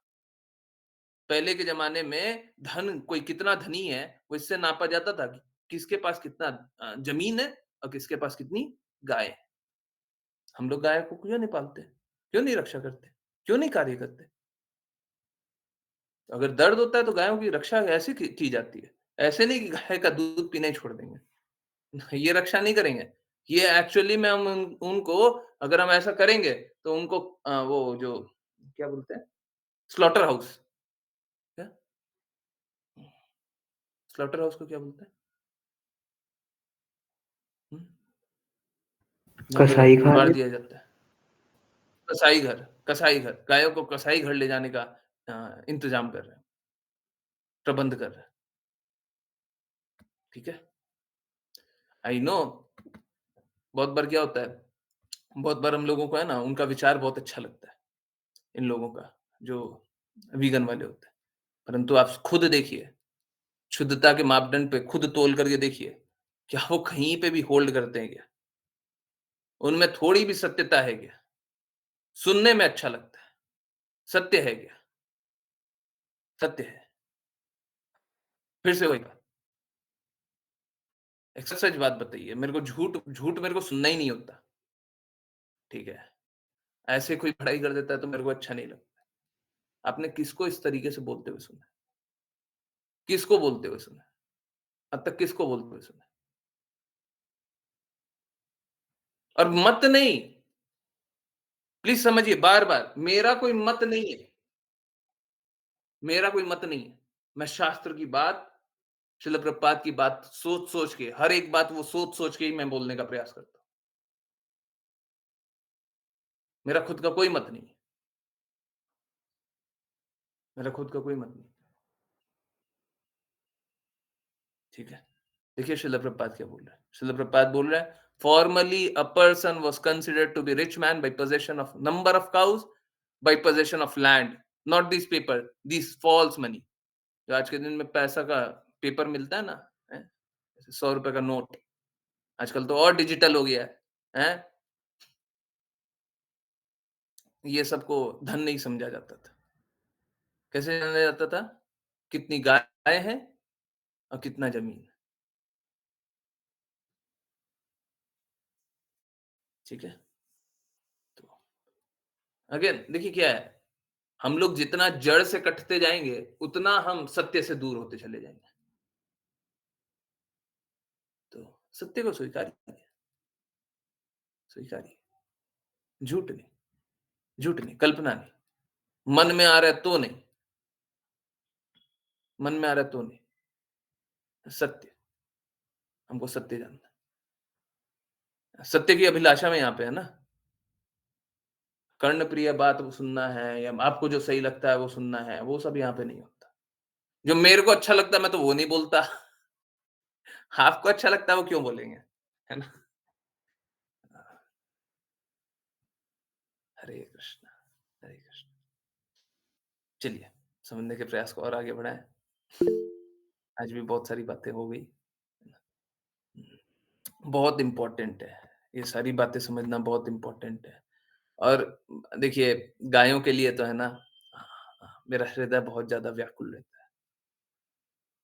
पहले के ज़माने में धन कोई कितना धनी है, वो इससे नापा जाता था कि किसके पास कितना ज़मीन है और किसके पास कितनी गाय है। हम लोग गाय को क्यों नहीं पालते? क्यों नहीं रक्षा करते? क्यों नहीं कार्य करते? अगर दर्द होता है तो गायों की रक्षा ऐसे की जाती है। ऐसे नहीं कि गाय का दूध पीना ही छोड़ देंगे। ये रक्षा नहीं करेंगे। ये एक्चुअली में हम उनको अगर हम ऐसा करेंगे तो उनको वो जो क्या बोलते हैं? स्लॉटर हाउस क्या? स्लॉटर हाउस को क्या बोलते हैं? हुँ, जहाँ पे मार कसाईखाने। दिया जाता है। कसाई घर, गायों को कसाई घर ले जाने का इंतज़ाम कर रहे हैं, प्रबंध कर रहे हैं, ठीक है? आई नो बहुत बार क्या होता है, बहुत बार हम लोगों को है ना उनका विचार बहुत अच्छा लगता है, इन लोगों का, जो वीगन वाले होते हैं। परंतु आप खुद देखिए, शुद्धता के मापदंड पे खुद तौल करके देखिए, क्या वो कहीं पे भी होल्ड करते हैं क्या? उनमें थोड़ी भी सत्यता है क्या? सुनने में अच्छा लगता है, सत्य है क्या? सत्य है। फिर से वही बात, एक सच-सच बात बताइए, मेरे को झूठ झूठ मेरे को सुनना ही नहीं होता, ठीक है? ऐसे कोई पढ़ाई कर देता है तो मेरे को अच्छा नहीं लगता। आपने किसको इस तरीके से बोलते हुए सुना है? किसको बोलते हुए सुना है? अब तक किसको बोलते हुए सुना है? और मत नहीं, प्लीज़ समझिए बार-बार, मेरा कोई मत नहीं है, मेरा कोई मत नहीं है। मैं शास्त्र की बात, शिल प्रपात की बात सोच-सोच के, हर एक बात वो सोच-सोच के ही मैं बोलने का प्रयास करता हूँ। मेरा खुद का कोई मत नहीं है, मेरा खुद का कोई मत नहीं, ठीक है? देखिए शिल प्रपात क्या बोल रहा है। शिल प्रपात बोल रहा है, "formerly a person was considered to be rich man by possession of number of cows, by possession of land, not this paper, this false money." जो आज के दिन में पैसा का पेपर मिलता है ना, हैं? जैसे ₹100 का नोट, आजकल तो और डिजिटल हो गया है, हैं? ये सबको धन नहीं समझा जाता था। कैसे जाना जाता था? कितनी गाय हैं और कितना ज़मीन है, ठीक है? तो अगेन देखिए क्या है, हम लोग जितना जड़ से कटते जाएँगे, उतना हम सत्य से दूर होते चले जाएँगे। तो सत्य को स्वीकारिए, स्वीकारिए। झूठ नहीं, कल्पना नहीं। मन में आ रहा है तो नहीं, मन में आ रहा है तो नहीं। सत्य, हमको सत्य जानना है। सत्य की अभिलाषा में यहाँ पे है ना, कर्णप्रिय बात वो सुनना है या आपको जो सही लगता है वो सुनना है, वो सब यहाँ पे नहीं होता। जो मेरे को अच्छा लगता है मैं तो वो नहीं बोलता, आपको अच्छा लगता है वो क्यों बोलेंगे? है ना? हरे कृष्ण, हरे कृष्ण। चलिए, समझने के प्रयास को और आगे बढ़ाएँ। आज भी बहुत सारी बातें हो गई। बहुत इम्पोर्टेंट है, ये सारी बातें समझना बहुत इम्पोर्टेंट है। और देखिए, गायों के लिए तो है ना, मेरा हृदय बहुत ज़्यादा व्याकुल रहता है।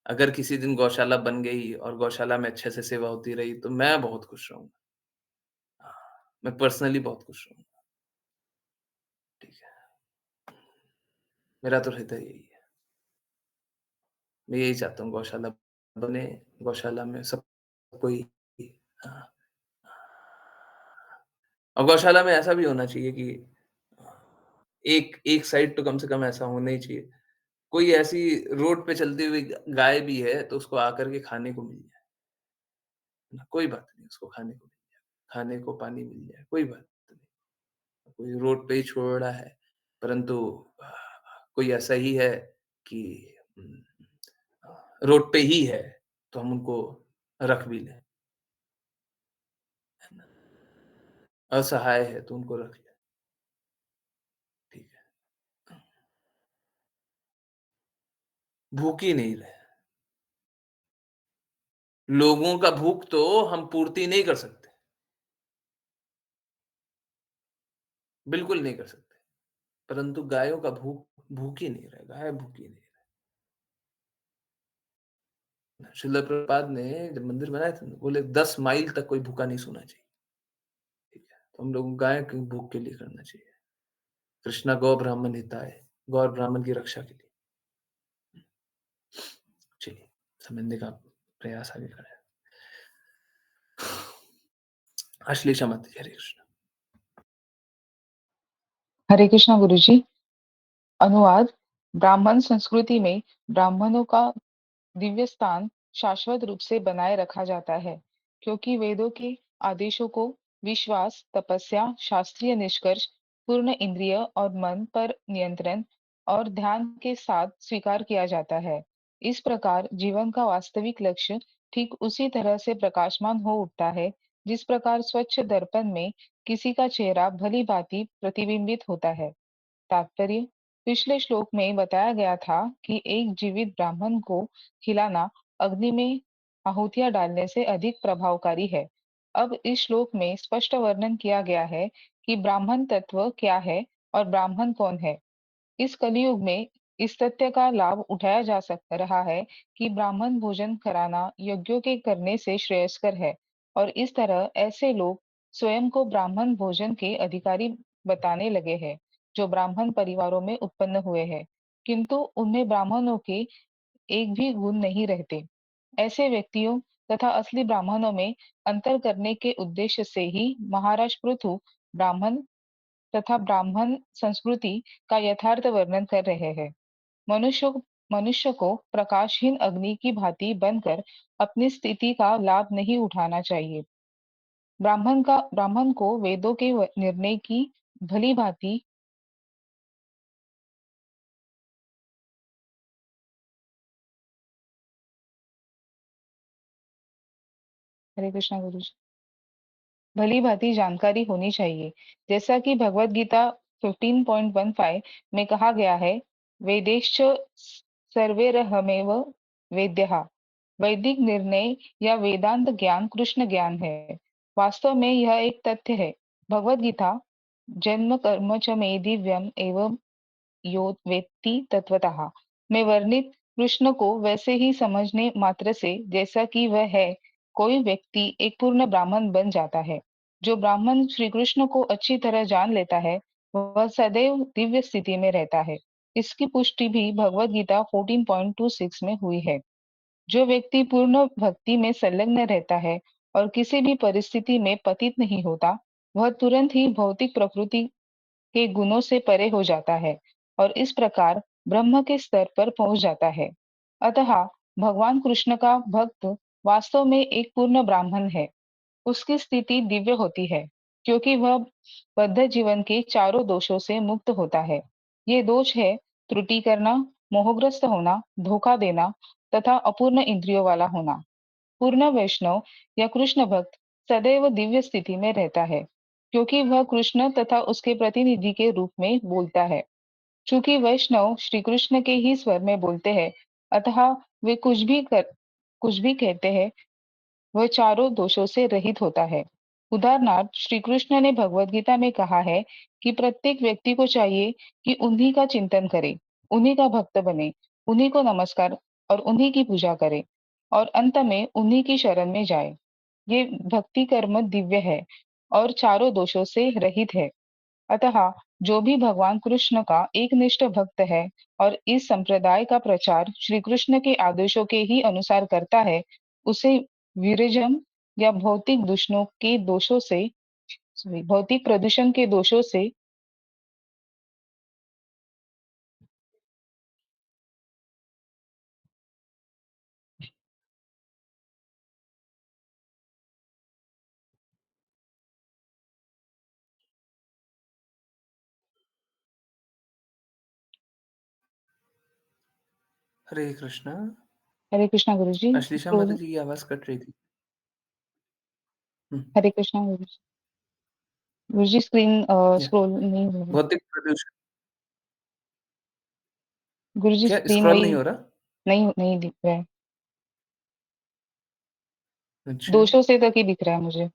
अगर किसी दिन गौशाला बन गई और गौशाला में अच्छे से सेवा होती रही, तो मैं बहुत खुश रहूँगा। हाँ, मैं पर्सनली बहुत खुश रहूँगा। ठीक है, मेरा तो हृदय यही है। मैं यही चाहता हूँ गौशाला बने, गौशाला में सब कोई हाँ, और गौशाला में ऐसा भी होना चाहिए कि एक एक साइड तो कम से कम ऐसा होना ही चाहिए। कोई ऐसी रोड पे चलती हुई गाय भी है, तो उसको आकर के खाने को मिल जाए, है ना? कोई बात नहीं, उसको खाने को मिल जाए, खाने को पानी मिल जाए, कोई बात नहीं। कोई रोड पे ही छोड़ रहा है, परंतु अ, कोई ऐसा ही है कि रोड पे ही है, तो हम उनको रख भी लें, है ना? असहाय है, तो उनको रख लें, ठीक है। भूख ही नहीं रहे। लोगों का भूख तो हम पूर्ति नहीं कर सकते, बिल्कुल नहीं कर सकते, परंतु गायों का भूख ही नहीं रहे, गाय भूखी नहीं रहे। शिला प्रभुपाद ने जब मंदिर बनाए थे ना, बोले 10 माइल तक कोई भूखा नहीं सोना चाहिए, ठीक है? तो हम लोगों को गाय की भूख के लिए करना चाहिए। कृष्णा गौ ब्राह्मण हिताय, गौ और ब्राह्मण की रक्षा के लिए। चलिए, समझने का प्रयास आगे करें। अश्लीषा मत हरे कृष्ण। हरे कृष्णा गुरुजी। अनुवाद। ब्राह्मण संस्कृति में ब्राह्मणों का दिव्य स्थान शाश्वत रूप से बनाए रखा जाता है, क्योंकि वेदों के आदेशों को विश्वास, तपस्या, शास्त्रीय निष्कर्ष, पूर्ण इंद्रिय और मन पर नियंत्रण और ध्यान के साथ स्वीकार किया जाता है। इस प्रकार जीवन का वास्तविक लक्ष्य ठीक उसी तरह से प्रकाशमान हो उठता है, जिस प्रकार स्वच्छ दर्पण में किसी का चेहरा भली भांति प्रतिबिंबित होता है। तात्पर्य। पिछले श्लोक में बताया गया था कि एक जीवित ब्राह्मण को खिलाना अग्नि में आहुतियां डालने से अधिक प्रभावकारी है। अब इस श्लोक में स्पष्ट वर्णन किया गया है कि ब्राह्मण तत्व क्या है और ब्राह्मण कौन है। इस कलयुग में इस तथ्य का लाभ उठाया जा सक रहा है कि ब्राह्मण भोजन कराना यज्ञों के करने से श्रेयस्कर है, और इस तरह ऐसे लोग स्वयं को ब्राह्मण भोजन के अधिकारी बताने लगे हैं, जो ब्राह्मण परिवारों में उत्पन्न हुए हैं, किंतु उनमें ब्राह्मणों के एक भी गुण नहीं रहते। ऐसे व्यक्तियों तथा असली ब्राह्मणों में अंतर करने के उद्देश्य से ही महाराज पृथु ब्राह्मण तथा ब्राह्मण संस्कृति का यथार्थ वर्णन कर रहे हैं। मनुष्य मनुष्य को प्रकाशहीन अग्नि की भांति बनकर अपनी स्थिति का लाभ नहीं उठाना चाहिए। ब्राह्मण को वेदों के निर्णय की भली भांति हरे कृष्णा गुरु जी, भली भांति जानकारी होनी चाहिए। जैसा कि भगवत गीता 15.15 में कहा गया है, वेदेश्च सर्वैरहमेव वेद्यः। वैदिक निर्णय या वेदांत ज्ञान कृष्ण ज्ञान है। वास्तव में यह एक तथ्य है। भगवत गीता जन्म कर्म च मे दिव्यम एवं यो वेत्ति तत्वतः में वर्णित कृष्ण को वैसे ही समझने मात्र से जैसा कि वह है, कोई व्यक्ति एक पूर्ण ब्राह्मण बन जाता है। जो ब्राह्मण श्री कृष्ण को अच्छी तरह जान लेता है, वह सदैव दिव्य स्थिति में रहता है। इसकी पुष्टि भी भगवत गीता 14.26 में हुई है। जो व्यक्ति पूर्ण भक्ति में संलग्न रहता है और किसी भी परिस्थिति में पतित नहीं होता, वह तुरंत ही भौतिक प्रकृति के गुणों से परे हो जाता है और इस प्रकार ब्रह्म के स्तर पर पहुंच जाता है। अतः भगवान कृष्ण का भक्त वास्तव में एक पूर्ण ब्राह्मण है। उसकी स्थिति दिव्य होती है। क्योंकि वह बद्ध जीवन के चारों दोषों से मुक्त होता है। ये दोष है त्रुटि करना, मोहग्रस्त होना, धोखा देना तथा अपूर्ण इंद्रियों वाला होना। पूर्ण वैष्णव या कृष्ण भक्त सदैव दिव्य स्थिति में रहता है, क्योंकि वह कृष्ण तथा उसके प्रतिनिधि के रूप में बोलता है। चूंकि वैष्णव श्री कृष्ण के ही स्वर में बोलते हैं, अतः वे कुछ भी कहते हैं, वह चारों दोषों से रहित होता है। उदाहरणार्थ श्री कृष्ण ने भगवत गीता में कहा है कि प्रत्येक व्यक्ति को चाहिए कि उन्हीं का चिंतन करे, उन्हीं का भक्त बने, उन्हीं को नमस्कार और उन्हीं की पूजा करे और अंत में उन्हीं की शरण में जाए। ये भक्ति कर्म दिव्य है और चारों दोषों से रहित है। अतः जो भी भगवान कृष्ण का एकनिष्ठ भक्त है और इस संप्रदाय का प्रचार श्री कृष्ण के आदेशों के ही अनुसार करता है, उसे विरजम या भौतिक प्रदूषण के दोषों से हरे कृष्णा। हरे कृष्णा गुरु जी। अश्लीषा माता स्क्रोल जी की आवाज़ कट रही थी। हुँ, हरे कृष्णा गुरु जी। गुरु जी स्क्रीन या स्क्रॉल नहीं हो रही। भौतिक प्रदूषण गुरु जी क्या स्क्रीन स्क्रॉल वही नहीं हो रहा? नहीं दिख रहा है। अच्छा, दोषों से तक ही दिख रहा है मुझे।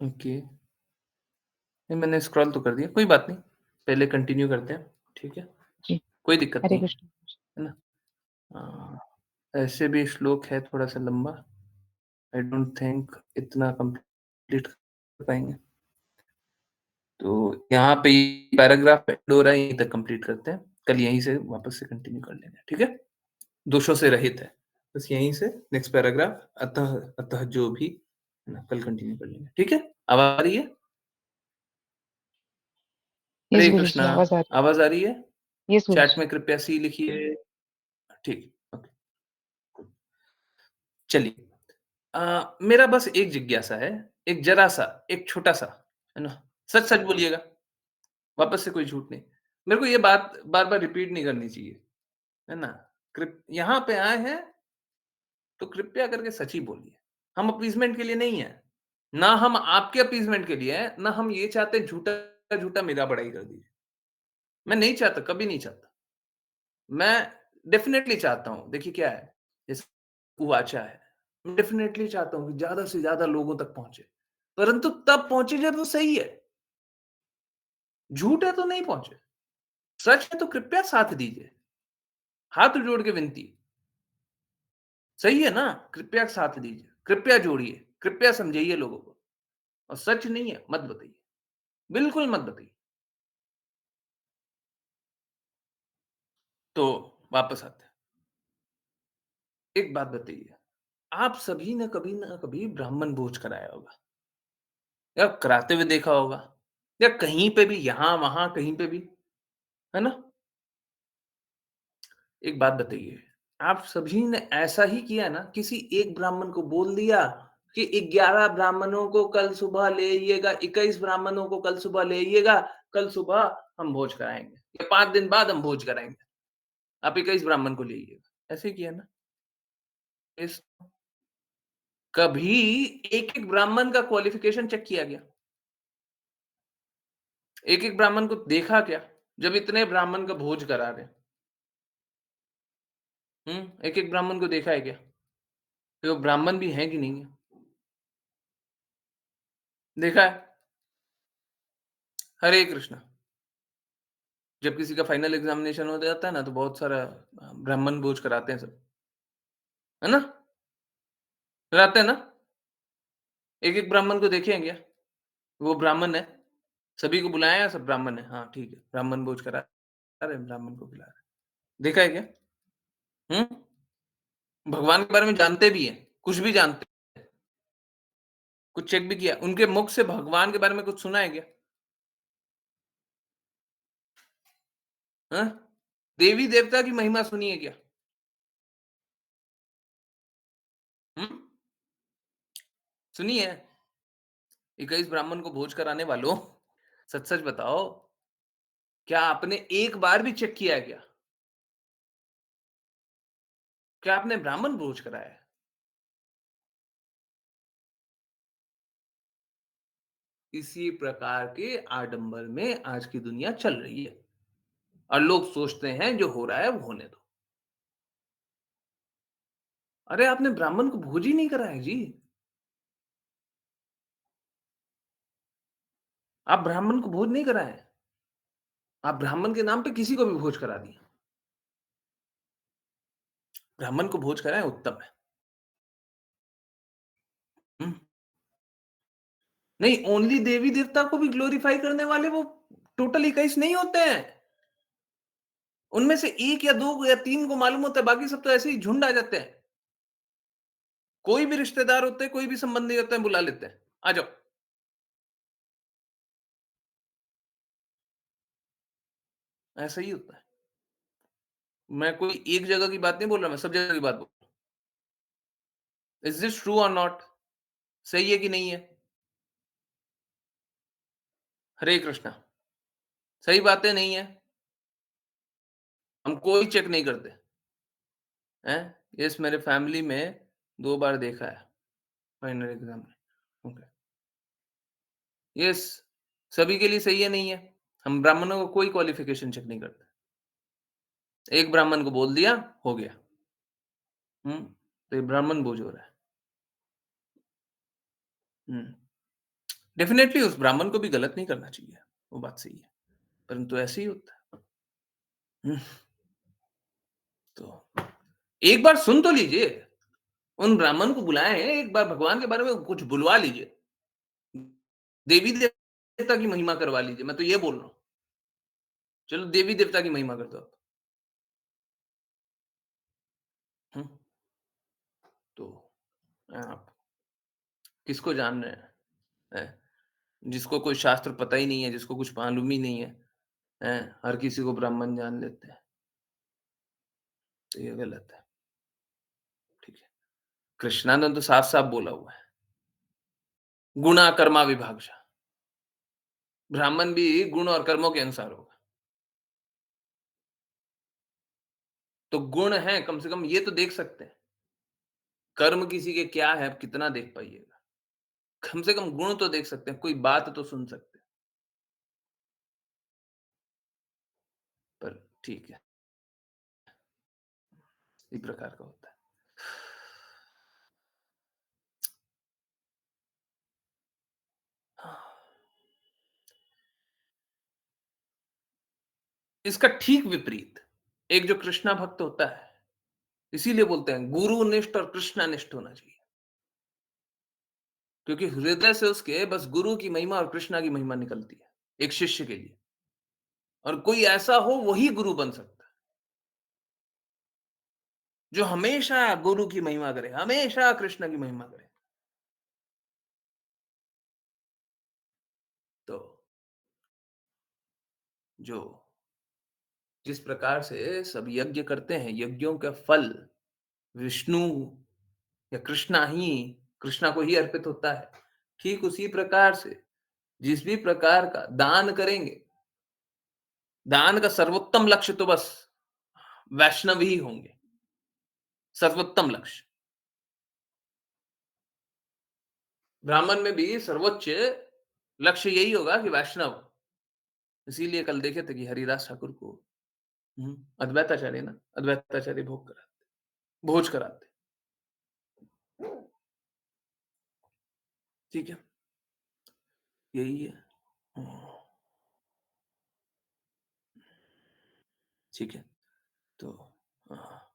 ओके। नहीं मैंने स्क्रॉल तो कर दिया, कोई बात नहीं। पहले कंटिन्यू करते हैं, ठीक है? जी, कोई दिक्कत हरे नहीं है, कृष्ण। है ना? ऐसे भी श्लोक है थोड़ा-सा लंबा, आई डोंट थिंक इतना कंप्लीट कर पाएँगे। तो यहाँ पे ये पैराग्राफ एंड हो रहा है, यहीं तक कंप्लीट करते हैं। कल यहीं से वापस से कंटिन्यू कर लेंगे, ठीक है? दोषों से रहित है। बस यहीं से नेक्स्ट पैराग्राफ अतः अतः जो भी है ना, कल कंटिन्यू कर लेंगे, ठीक है? आवाज़ आ रही है? यस हरे गुरु कृष्णा, जी, आवाज आ रही आवाज़ आ रही है? है। यस गुरु चैट जी। में कृपया सी लिखिए। ठीक, ओके, चलिए। मेरा बस एक जिज्ञासा है, एक ज़रा-सा, एक छोटा-सा, है ना? सच-सच बोलिएगा, वापस से कोई झूठ नहीं। मेरे को ये बात बार-बार रिपीट नहीं करनी चाहिए, है ना? यहाँ पे आए हैं, तो कृपया करके सच ही बोलिए। हम अपीज़मेंट के लिए नहीं हैं। ना हम आपके अपीज़मेंट के लिए हैं, ना हम ये चाहते हैं झूठा-झूठा मेरा बड़ाई कर दीजिए। मैं नहीं चाहता, कभी नहीं चाहता। मैं डेफ़िनेटली चाहता हूँ, देखिए क्या है, जैसे कुआचा है, मैं डेफ़िनेटली चाहता हूँ कि ज़्यादा से ज़्यादा लोगों तक पहुँचे, परंतु तब पहुँचे जब वो सही है, झूठ है तो नहीं पहुँचे, सच है तो कृपया साथ दीजिए, हाथ जोड़ के विनती, सही है ना? कृपया साथ दीजिए, कृपया जोड़िए, कृपया समझाइए लोगों को और सच नहीं है, मत बताइए, बिल्कुल मत बताइए। तो वापस आते हैं, एक बात बताइए, आप सभी ने कभी ना कभी ब्राह्मण भोज कराया होगा या कराते हुए देखा होगा या कहीं पे भी यहाँ-वहाँ कहीं पे भी, है ना? एक बात बताइए, आप सभी ने ऐसा ही किया ना? किसी एक ब्राह्मण को बोल दिया कि 11 ब्राह्मणों को कल सुबह ले आइएगा, 21 ब्राह्मणों को कल सुबह ले आइएगा, कल सुबह हम भोज कराएँगे या 5 दिन बाद हम भोज कराएँगे। आप 21 ब्राह्मण को ले आइएगा, ऐसे ही किया ना? इस कभी एक-एक ब्राह्मण का क्वालिफ़िकेशन चेक किया गया? एक-एक ब्राह्मण को देखा क्या? जब इतने ब्राह्मण का भोज करा रहे हैं, एक-एक ब्राह्मण को देखा है क्या? कि वो ब्राह्मण भी हैं कि नहीं है? देखा है? हरे कृष्णा। जब किसी का फाइनल एग्ज़ामिनेशन हो जाता है ना, तो बहुत सारा ब्राह्मण भोज कराते हैं सब, है ना? कराते हैं ना? एक-एक ब्राह्मण को देखे हैं क्या? वो ब्राह्मण है, सभी को बुलाया है, सब ब्राह्मण है। हाँ, ठीक है, ब्राह्मण भोज करा रहे हैं, ब्राह्मण को खिला रहे हैं। देखा है क्या? हुँ? भगवान के बारे में जानते भी हैं, कुछ भी जानते हैं, कुछ चेक भी किया। उनके मुख से भगवान के बारे में कुछ सुना है क्या? हाँ? देवी-देवता की महिमा सुनी है क्या? हुँ? सुनिए, 21 ब्राह्मण को भोज कराने वालों, सच-सच बताओ, क्या आपने एक बार भी चेक किया है क्या? क्या आपने ब्राह्मण भोज कराया है? इसी प्रकार के आडंबर में आज की दुनिया चल रही है और लोग सोचते हैं जो हो रहा है वो होने दो। अरे आपने ब्राह्मण को भोज ही नहीं कराया जी। आप ब्राह्मण को भोज नहीं कराए। आप ब्राह्मण के नाम पे किसी को भी भोज करा दिए। ब्राह्मण को भोज कराएँ उत्तम है। हुँ। नहीं, ओनली देवी-देवता को भी ग्लोरीफाई करने वाले वो टोटल 21 नहीं होते हैं। उनमें से 1 या 2 या 3 को मालूम होता है, बाकी सब तो ऐसे ही झुंड आ जाते हैं। कोई भी रिश्तेदार होते हैं, कोई भी संबंधी होते हैं, बुला लेते हैं। आ जाओ। ऐसा ही होता है। मैं कोई एक जगह की बात नहीं बोल रहा, मैं सब जगह की बात बोल रहा हूँ। इज़ दिस ट्रू और नॉट? सही है कि नहीं है? हरे कृष्णा। सही बातें नहीं है? हम कोई चेक नहीं करते, हैं? यस, मेरे फैमिली में 2 बार देखा है फाइनल एग्ज़ाम में। ओके। यस, सभी के लिए सही है, नहीं है? हम ब्राह्मणों को कोई क्वालिफ़िकेशन चेक नहीं करते। एक ब्राह्मण को बोल दिया, हो गया। हुँ, तो ये ब्राह्मण भोज हो रहा है। हुँ, डेफ़िनेटली उस ब्राह्मण को भी गलत नहीं करना चाहिए, वो बात सही है, परंतु ऐसे ही होता है। हुँ, तो एक बार सुन तो लीजिए, उन ब्राह्मण को बुलाएँ, एक बार भगवान के बारे में कुछ बुलवा लीजिए। देवी-देवता की महिमा करवा लीजिए, मैं तो ये बोल रहा हूँ। चलो देवी-देवता की महिमा कर दो आप। हुँ, तो आप किसको जान रहे हैं? हैं? जिसको कोई शास्त्र पता ही नहीं है, जिसको कुछ मालूम ही नहीं है, हैं? हर किसी को ब्राह्मण जान लेते हैं, तो ये गलत है, ठीक है। कृष्णा ने तो साफ-साफ बोला हुआ है, गुणा कर्मा विभागशः। ब्राह्मण भी गुण और कर्मों के अनुसार होगा। तो गुण हैं, कम से कम ये तो देख सकते हैं। कर्म किसी के क्या है, आप कितना देख पाइएगा। कम से कम गुण तो देख सकते हैं, कोई बात तो सुन सकते हैं, पर ठीक है, इस प्रकार का होता है। इसका ठीक विपरीत, एक जो कृष्णा भक्त होता है, इसीलिए बोलते हैं गुरुनिष्ठ और कृष्णानिष्ठ होना चाहिए। क्योंकि हृदय से उसके बस गुरु की महिमा और कृष्णा की महिमा निकलती है, एक शिष्य के लिए। और कोई ऐसा हो वही गुरु बन सकता है, जो हमेशा गुरु की महिमा करे, हमेशा कृष्ण की महिमा करे। तो जो जिस प्रकार से सब यज्ञ करते हैं, यज्ञों का फल विष्णु या कृष्णा को ही अर्पित होता है। ठीक उसी प्रकार से जिस भी प्रकार का दान करेंगे, दान का सर्वोत्तम लक्ष्य तो बस वैष्णव ही होंगे, सर्वोत्तम लक्ष्य। ब्राह्मण में भी सर्वोच्च लक्ष्य यही होगा कि वैष्णव। इसीलिए कल देखे थे कि हरिदास ठाकुर को अद्वैताचार्य ना, अद्वैताचार्य भोज कराते। ठीक है, यही है। हम्म, ठीक है, तो हाँ,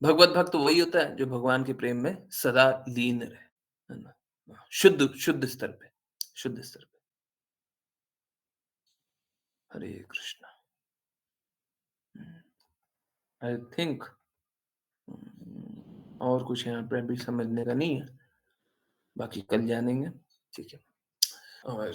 भगवत भक्त वही होता है जो भगवान के प्रेम में सदा लीन रहे, है ना? शुद्ध शुद्ध स्तर पे, शुद्ध स्तर पे। हरे कृष्णा। आई थिंक और कुछ यहाँ पे अभी समझने का नहीं है, बाकी कल जानेंगे। ठीक है, और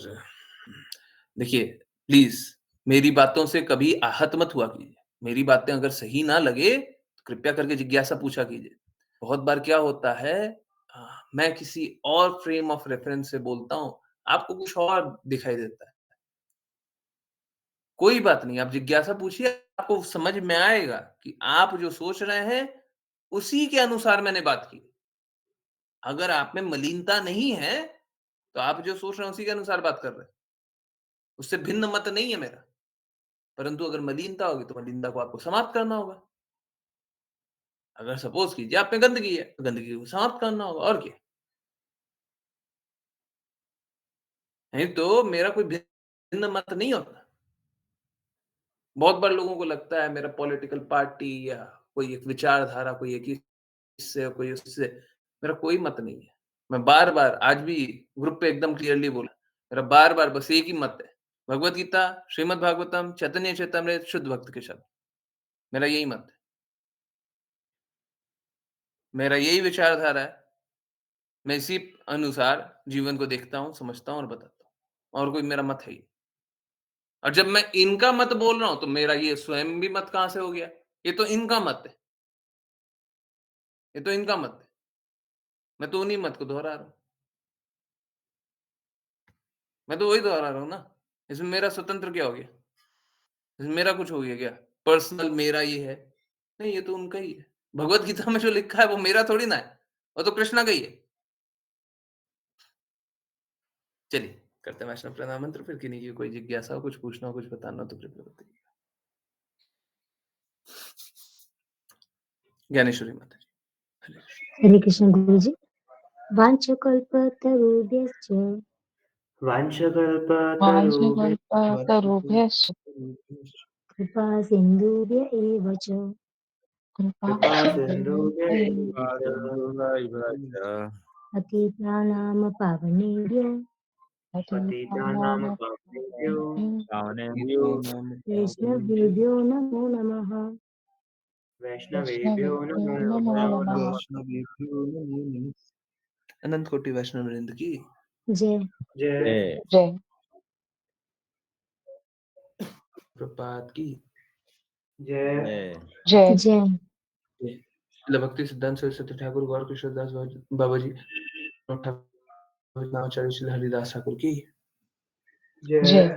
देखिए, प्लीज़ मेरी बातों से कभी आहत मत हुआ कीजिए। मेरी बातें अगर सही ना लगे, तो कृपया करके जिज्ञासा पूछा कीजिए। बहुत बार क्या होता है, मैं किसी और फ्रेम ऑफ रेफरेंस से बोलता हूँ, आपको कुछ और दिखाई देता है। कोई बात नहीं, आप जिज्ञासा पूछिए, आपको समझ में आएगा कि आप जो सोच रहे हैं, उसी के अनुसार मैंने बात की। अगर आप में मलीनता नहीं है, तो आप जो सोच रहे हैं, उसी के अनुसार बात कर रहे हैं। उससे भिन्न मत नहीं है मेरा। परंतु अगर मलीनता होगी, तो मलीनता को आपको समाप्त करना होगा। अगर सपोज़ कीजिए आप में गंदगी है, तो गंदगी को समाप्त करना होगा और क्या। नहीं तो मेरा कोई भिन्न मत नहीं होता। बहुत बार लोगों को लगता है मेरा पॉलिटिकल पार्टी या कोई एक विचारधारा, कोई एक इससे, कोई उससे, मेरा कोई मत नहीं है। मैं बार-बार आज भी ग्रुप पे एकदम क्लियरली बोला, मेरा बार-बार बस एक ही मत है, भगवद गीता, श्रीमद् भागवतम, चैतन्य चेतामृत, शुद्ध भक्त के शब्द। मेरा यही मत है। मेरा यही विचारधारा है। मैं इसी अनुसार जीवन को देखता हूँ, समझता हूँ और बताता हूँ। और कोई मेरा मत है ही नहीं। और जब मैं इनका मत बोल रहा हूँ, तो मेरा ये स्वयं भी मत कहाँ से हो गया? ये तो इनका मत है। ये तो इनका मत है। मैं तो उन्हीं मत को दोहरा रहा हूँ। मैं तो वही दोहरा रहा हूँ ना। इसमें मेरा स्वतंत्र क्या हो गया? इसमें मेरा कुछ हो गया क्या? पर्सनल मेरा ये है। नहीं, ये तो उनका ही है। भगवत गीता में जो लिखा है वो मेरा थोड़ी ना है। वो तो कृष्णा का ही है। चलिए, करते हैं वैष्णव प्रणाम मंत्र, फिर किन्हीं की कोई जिज्ञासा हो, कुछ पूछना हो, कुछ बताना हो तो कृपया बताइए। ज्ञानेश्वरी माता जी। हरे कृष्ण। हरे कृष्ण गुरुजी। वाञ्छकल्पतरुभ्यश्च वाञ्छकल्पतरुभ्यश्च कृपा सिन्धुभ्य एव च कृपासिन्धुभ्यैव पतितानां पावनेभ्यो पतितानां पावनेभ्यो वैष्णवेभ्यो नमो नमः। वैष्णवेभ्यो नमो नमः। वैष्णवेभ्यो नमो नमः। अनंत कोटि वैष्णव वृंद की जय। जय प्रपात की जय जय। श्रील भक्ति सिद्धांत सरस्वती ठाकुर गौर किशोरदास बाबा जी नामाचार्य श्री हरिदास ठाकुर की जय जय।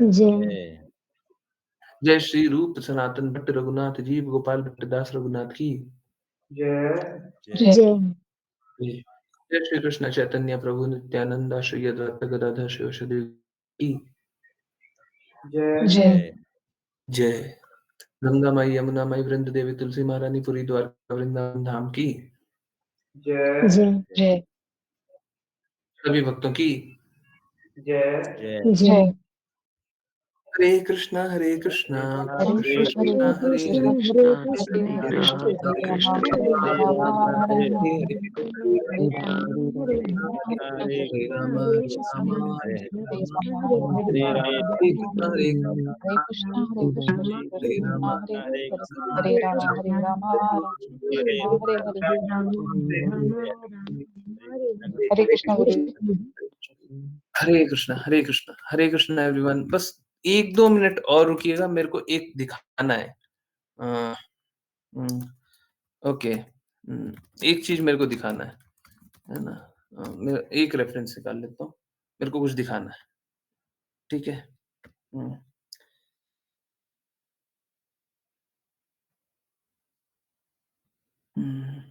जय श्री रूप सनातन भट्ट रघुनाथ जीव गोपाल भट्टदास रघुनाथ की जय जय श्री कृष्ण चैतन्य प्रभु नित्यानंद श्री अद्वैत गदाधर शिवसदेव की जय जय गंगा माई यमुना माई वृंद देवी तुलसी महारानी पुरी द्वारका वृंदावन धाम की जय। जय सभी भक्तों की जय हरे कृष्णा कृष्ण हरे कृष्ण हरे कृष्ण हरे हरे कृष्ण हरे हरे राम हरे हरे कृष्ण कृष्ण राम हरे राम राम हरे हरे हरे हरे राम हरे राम हरे राम हरे राम कृष्ण कृष्ण कृष्ण हरे हरे हरे कृष्ण हरे हरे राम राम कृष्ण राम हरे हरे राम हरे राम हरे राम हरे हरे राम हरे हरे हरे हरे राम राम हरे राम हरे हरे कृष्ण गुरु जी। हरे कृष्ण एवरीवन। बस 1-2 मिनट और रुकिएगा, मेरे को एक दिखाना है। अ, ओके, एक चीज मेरे को दिखाना है ना? मैं एक रेफरेंस निकाल लेता हूँ, मेरे को कुछ दिखाना है, ठीक है? हम्म, हम्म,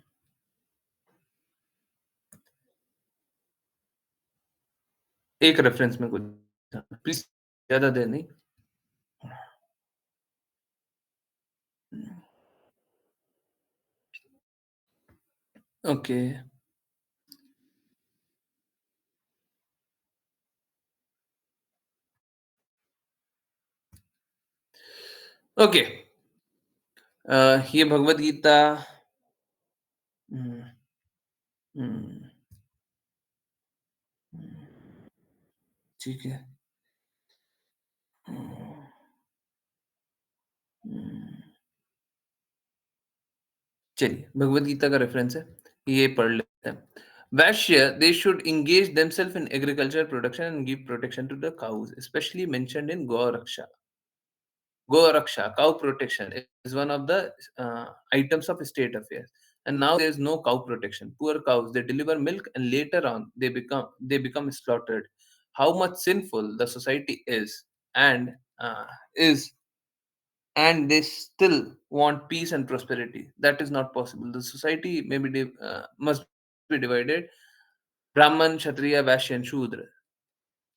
एक रेफरेंस मेरे को दिखाना, प्लीज, ज्यादा देर नहीं। ओके, ओके, ये भगवत गीता, हम्म, हम्म, ठीक है। चलिए, भगवत गीता का रेफरेंस है, ये पढ़ लेते हैं। वैश्य, they should engage themselves in agriculture production and give protection to the cows, especially mentioned in Goraksha. Goraksha, cow protection, is one of the items of state affairs. and now there's no cow protection. Poor cows, they deliver milk and later on they become slaughtered. How much sinful the society is, and is and they still want peace and prosperity. That is not possible. The society must be divided: Brahman, Kshatriya, Vaishya, and Shudra,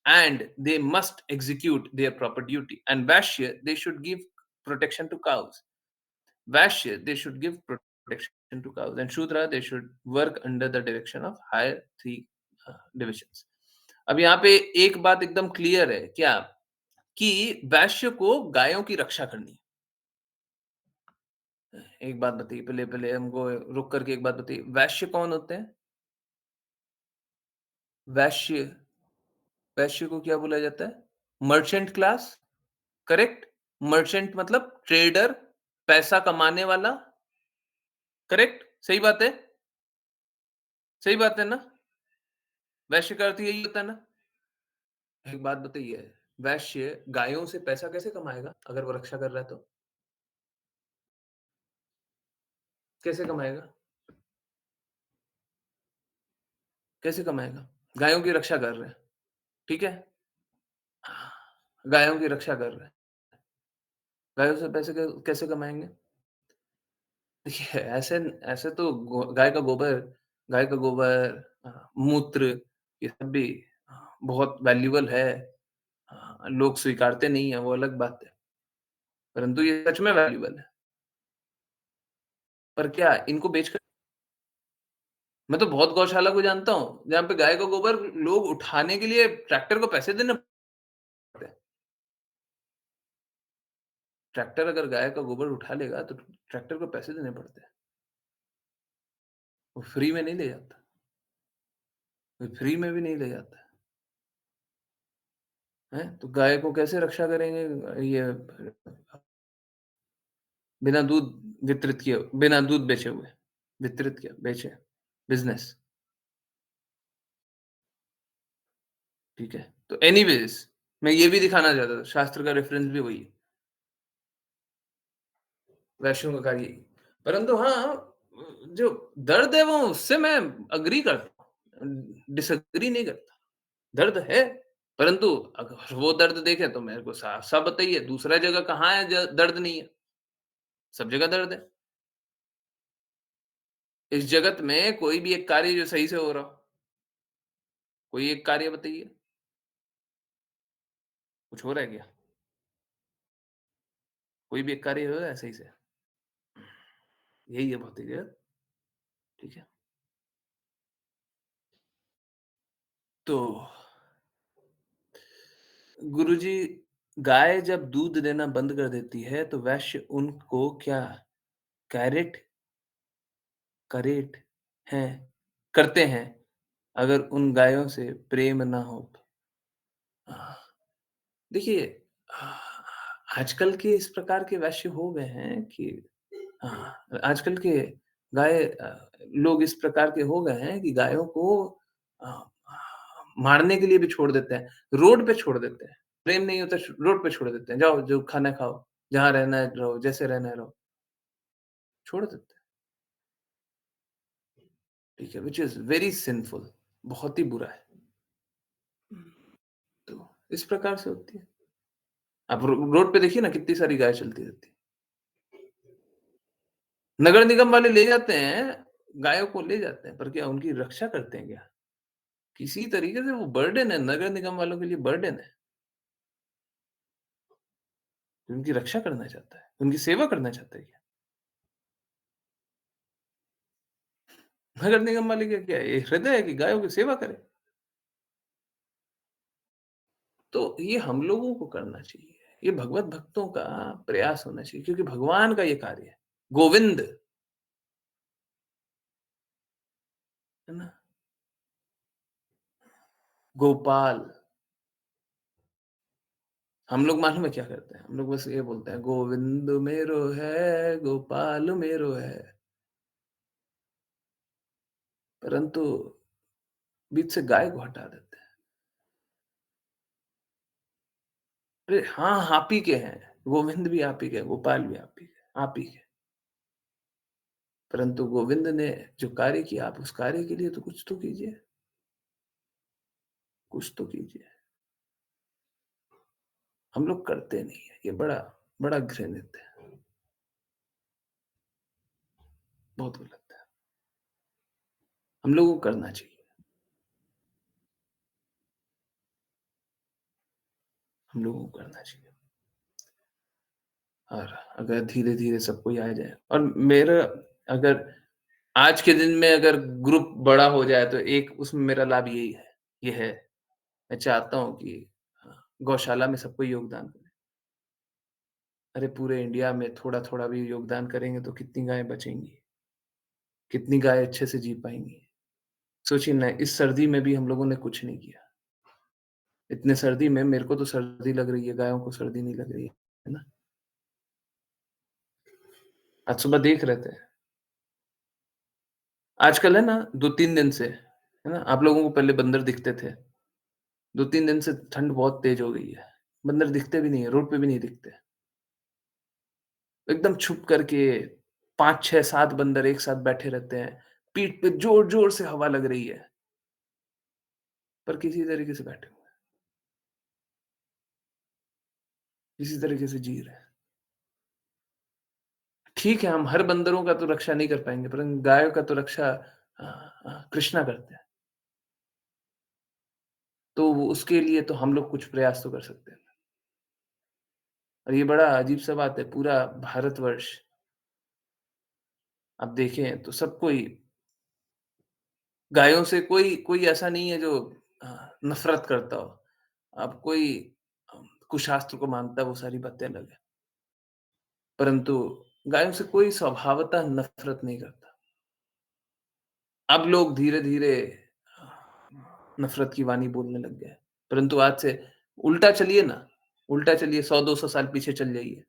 and they must execute their proper duty. And Vaishya, they should give protection to cows. Vaishya, they should give protection to cows, and Shudra, they should work under the direction of higher three divisions. अब यहाँ पे एक बात एकदम clear है क्या, कि वैश्य को गायों की रक्षा करनी है। एक बात बताइए, पहले पहले हमको रुक करके एक बात बताइए, वैश्य कौन होते हैं? वैश्य, वैश्य को क्या बोला जाता है? Merchant class, correct? मर्चेंट मतलब ट्रेडर, पैसा कमाने वाला, करेक्ट? सही बात है? सही बात है ना? वैश्य का अर्थ यही होता है ना? एक बात बताइए, वैश्य गायों से पैसा कैसे कमाएगा अगर वो रक्षा कर रहा है तो? कैसे कमाएगा? कैसे कमाएगा? गायों की रक्षा कर रहे हैं, ठीक है? गायों की रक्षा कर रहे हैं। गायों से पैसे कैसे कमाएँगे? देखिए, ऐसे ऐसे तो गाय का गोबर मूत्र, ये सब भी बहुत वैल्यूएबल है। लोग स्वीकारते नहीं हैं, वो अलग बात है। परंतु ये सच में वैल्यूएबल है। पर क्या इनको बेचकर, मैं तो बहुत गौशाला को जानता हूँ, जहाँ पे गाय का गोबर लोग उठाने के लिए ट्रैक्टर को पैसे देने पड़ते हैं। ट्रैक्टर अगर गाय का गोबर उठा लेगा, तो ट्रैक्टर को पैसे देने पड़ते हैं। वो फ्री में नहीं ले जाता। कोई फ्री में भी नहीं ले जाता है। हैं? तो गाय को कैसे रक्षा करेंगे ये बिना दूध बिना दूध बेचे हुए? वितरित किया, बेचे, बिज़नेस, ठीक है? तो एनीवेज़ मैं ये भी दिखाना चाहता था, शास्त्र का रेफ़रेंस भी वही है, वैश्यों का कार्य यही। परंतु हाँ, जो दर्द है वो उससे मैं एग्री करता हूँ, डिसएग्री नहीं करता। दर्द है, परंतु अगर वो दर्द देखें तो मेरे को साफ-साफ बताइए, दूसरा जगह कहाँ है दर्द नहीं है? सब जगह दर्द है। इस जगत में कोई भी एक कार्य जो सही से हो रहा हो, कोई एक कार्य बताइए, कुछ हो रहा है क्या? कोई भी एक कार्य हो रहा है सही से? यही है भौतिक जगत, ठीक है? तो गुरुजी, गाय जब दूध देना बंद कर देती है, तो वैश्य उनको क्या कैरेट करेट हैं करते हैं, अगर उन गायों से प्रेम ना हो तो? हाँ, देखिए, आजकल के इस प्रकार के वैश्य हो गए हैं कि आजकल के लोग इस प्रकार के हो गए हैं कि गायों को अ, मारने के लिए भी छोड़ देते हैं, रोड पे छोड़ देते हैं। प्रेम नहीं होता, रोड पे छोड़ देते हैं, जाओ जो खाना है खाओ, जहाँ रहना है रहो, जैसे रहना है रहो, छोड़ देते हैं, ठीक है? व्हिच इज़ वेरी सिनफुल, बहुत ही बुरा है। तो इस प्रकार से होती है। आप रोड पे देखिए ना, कितनी सारी गाय चलती रहती है। नगर निगम वाले ले जाते हैं, गायों को ले जाते हैं, पर क्या उनकी रक्षा करते हैं क्या? किसी तरीके से वो बर्डन है, नगर निगम वालों के लिए बर्डन है। उनकी रक्षा करना चाहता है, उनकी सेवा करना चाहता है क्या? नगर निगम वाले का क्या है? ये हृदय है कि गायों की सेवा करे? तो ये हम लोगों को करना चाहिए। ये भगवत भक्तों का प्रयास होना चाहिए, क्योंकि भगवान का ये कार्य है। गोविंद, है ना? गोपाल, हम लोग मालूम है क्या करते हैं? हम लोग बस ये बोलते हैं, गोविंद मेरो है, गोपाल मेरो है, परंतु बीच से गाय को हटा देते हैं। अरे हाँ, आप ही के हैं, गोविंद भी आप ही के हैं, गोपाल भी आप ही के हैं, आप ही के। परंतु गोविंद ने जो कार्य किया, आप उस कार्य के लिए तो कुछ तो कीजिए, कुछ तो कीजिए। हम लोग करते नहीं है, ये बड़ा बड़ा घृणित है, बहुत गलत है। हम लोगों को करना चाहिए, हम लोगों को करना चाहिए। और अगर धीरे-धीरे सब कोई आ जाए और मेरा अगर आज के दिन में अगर ग्रुप बड़ा हो जाए तो एक उसमें मेरा लाभ यही है, ये है, मैं चाहता हूँ कि गौशाला में सब कोई योगदान करे। अरे पूरे इंडिया में थोड़ा-थोड़ा भी योगदान करेंगे तो कितनी गायें बचेंगी, कितनी गाय अच्छे से जी पाएँगी। सोचिए ना इस सर्दी में भी हम लोगों ने कुछ नहीं किया। इतने सर्दी में मेरे को तो सर्दी लग रही है, गायों को सर्दी नहीं लग रही है ना? आज सुबह देख रहे थे। आजकल है ना 2-3 दिन से, है ना? आप लोगों को पहले बंदर दिखते थे। 2-3 दिन से ठंड बहुत तेज़ हो गई है। बंदर दिखते भी नहीं है, रोड पे भी नहीं दिखते। एकदम छुप करके 5, 6, 7 बंदर एक साथ बैठे रहते हैं। पीठ पे ज़ोर-ज़ोर से हवा लग रही है, पर किसी तरीके से बैठे हुए हैं, किसी तरीके से जी रहे हैं। ठीक है, हम हर बंदरों का तो रक्षा नहीं कर पाएँगे, परंतु गायों का तो रक्षा कृष्णा करते हैं। तो वो उसके लिए तो हम लोग कुछ प्रयास तो कर सकते हैं। और ये बड़ा अजीब-सा बात है, पूरा भारतवर्ष आप देखें तो सब कोई गायों से कोई कोई ऐसा नहीं है जो नफ़रत करता हो। अब कोई कुशास्त्र को मानता है वो सारी बातें अलग है। परंतु गायों से कोई स्वभावतः नफ़रत नहीं करता। अब लोग धीरे-धीरे नफ़रत की वाणी बोलने लग गए हैं। परंतु आज से उल्टा चलिए ना, उल्टा चलिए 100-200 साल पीछे चल जाइए।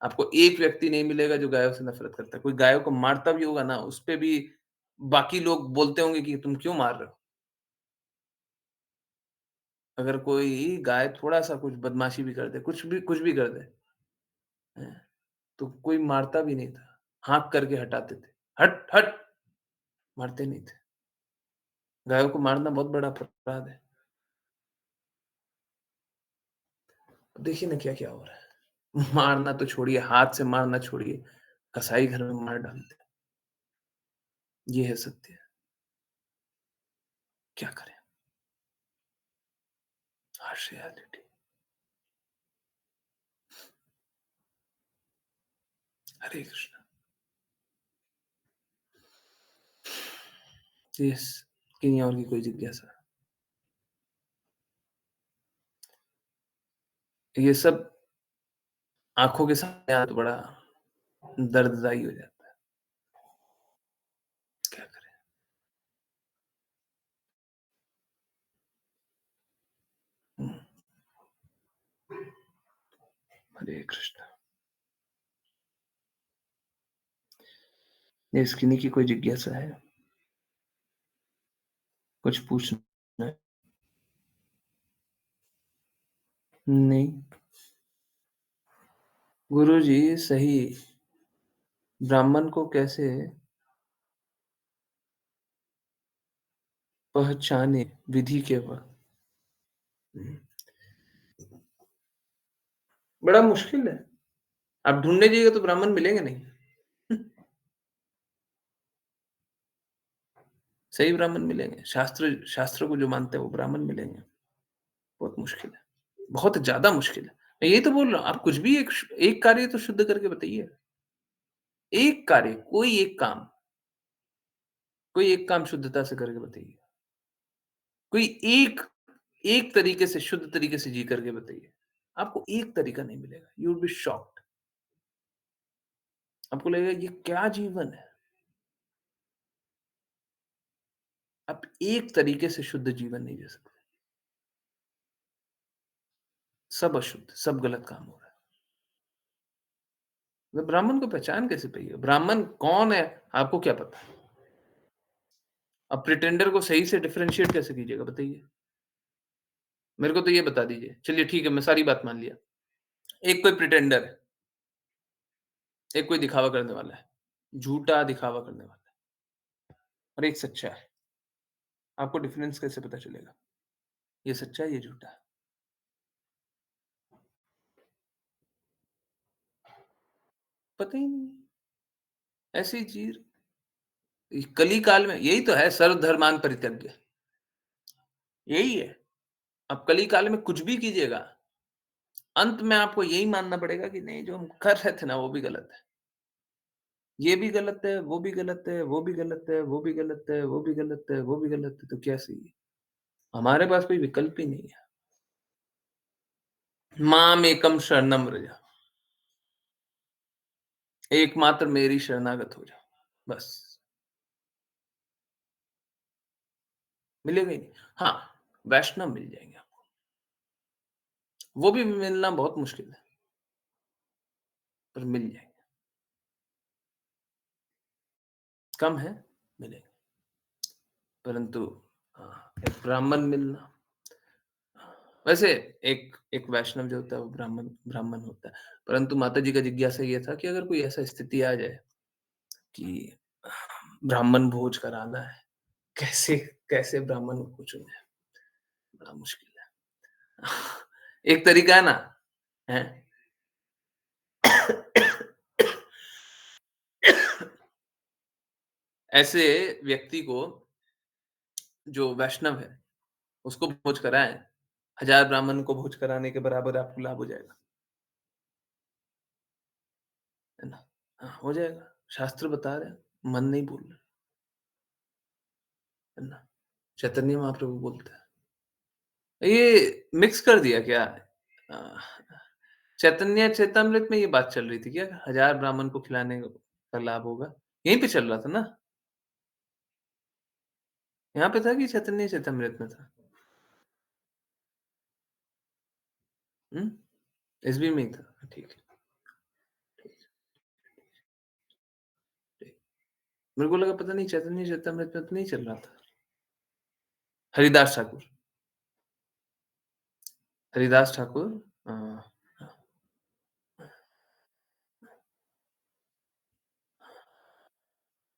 आपको एक व्यक्ति नहीं मिलेगा जो गायों से नफ़रत करता है। कोई गायों को मारता भी होगा ना, उसपे भी बाकी लोग बोलते होंगे कि तुम क्यों मार रहे हो? अगर कोई गाय थोड़ा-सा कुछ बदमाशी भी कर दे, कुछ भी कर दे, हैं, तो कोई मारता भी नहीं था। हाँक करके हटाते थे। हट, हट! मारते नहीं थे। गायों को मारना बहुत बड़ा अपराध है। देखिए ना क्या-क्या हो रहा है। मारना तो छोड़िए, हाथ से मारना छोड़िए, कसाई घर में मार डालते हैं। ये है सत्य। क्या करें? Harsh reality. Hare Krishna. Yes, कहीं और की कोई जिज्ञासा। ये सब आँखों के सामने आए तो बड़ा दर्ददायी हो जाता है। क्या करें? हुँ, हरे कृष्णा। यस, किन्हीं की कोई जिज्ञासा है? कुछ पूछना है? नहीं। गुरुजी सही ब्राह्मण को कैसे पहचाने विधि के वक्त? हुँ, बड़ा मुश्किल है। आप ढूँढने जाइएगा तो ब्राह्मण मिलेंगे नहीं। सही ब्राह्मण मिलेंगे। शास्त्र शास्त्र को जो मानते हैं वो ब्राह्मण मिलेंगे। बहुत मुश्किल है। बहुत ज़्यादा मुश्किल है। मैं यही तो बोल रहा हूँ, आप कुछ भी एक कार्य तो शुद्ध करके बताइए। एक कार्य, कोई एक काम शुद्धता से करके बताइए। कोई एक एक तरीके से शुद्ध तरीके से जी करके बताइए। आपको एक तरीका नहीं मिलेगा। You will be shocked. आपको लगेगा ये क्या जीवन है? आप एक तरीके से शुद्ध जीवन नहीं जी सकते। सब अशुद्ध, सब गलत काम हो रहा है। तो ब्राह्मण को पहचान कैसे पाइए? ब्राह्मण कौन है, आपको क्या पता? अब प्रिटेंडर को सही से डिफरेंशिएट कैसे कीजिएगा बताइए? मेरे को तो ये बता दीजिए। चलिए ठीक है, मैं सारी बात मान लिया। एक कोई प्रिटेंडर है, एक कोई दिखावा करने वाला है। झूठा दिखावा करने वाला है और एक सच्चा है। आपको डिफरेंस कैसे पता चलेगा? ये सच्चा है, ये झूठा है। पता ही नहीं है। ऐसी चीज़ कली काल में यही तो है सर्वधर्मान् परित्यज्य, यही है। अब कली काल में कुछ भी कीजिएगा, अंत में आपको यही मानना पड़ेगा कि नहीं जो हम कर रहे थे ना वो भी गलत है। ये भी गलत है, वो भी गलत है, वो भी गलत है, वो भी गलत है, वो भी गलत है, वो भी गलत है, तो क्या सही है? हमारे पास कोई विकल्प ही नहीं है। मामेकं शरणं व्रज, एकमात्र मेरी शरणागत हो जाओ, बस। मिलेगा ही नहीं। हाँ, वैष्णव मिल जाएँगे आपको, वो भी मिलना बहुत मुश्किल है, पर मिल जाएँगे। कम है, मिलेंगे। परंतु एक ब्राह्मण मिलना वैसे एक एक वैष्णव जो होता है वो ब्राह्मण ब्राह्मण होता है। परंतु माताजी का जिज्ञासा ये था कि अगर कोई ऐसा स्थिति आ जाए कि ब्राह्मण भोज कराना है, कैसे कैसे ब्राह्मण को चुने? बड़ा मुश्किल है। एक तरीका है ना, हैं? ऐसे व्यक्ति को जो वैष्णव है, उसको भोज कराएँ, 1000 ब्राह्मण को भोज कराने के बराबर आपको लाभ हो जाएगा, है ना? हाँ, हो जाएगा। शास्त्र बता रहे हैं, मन नहीं बोल रहे, है ना? चैतन्य महाप्रभु बोलते हैं। ये मिक्स कर दिया क्या? अ, चैतन्य चैतामृत में ये बात चल रही थी क्या? 1000 ब्राह्मण को खिलाने का लाभ होगा? यहीं पे चल रहा था ना? यहाँ पे था कि चैतन्य चैतामृत में था? हुँ? एसबी में ही था। ठीक है, ठीक है, ठीक। मेरे को लगा पता नहीं चैतन्य चैतामृत में तो नहीं चल रहा था। हरिदास ठाकुर, हरिदास ठाकुर अ,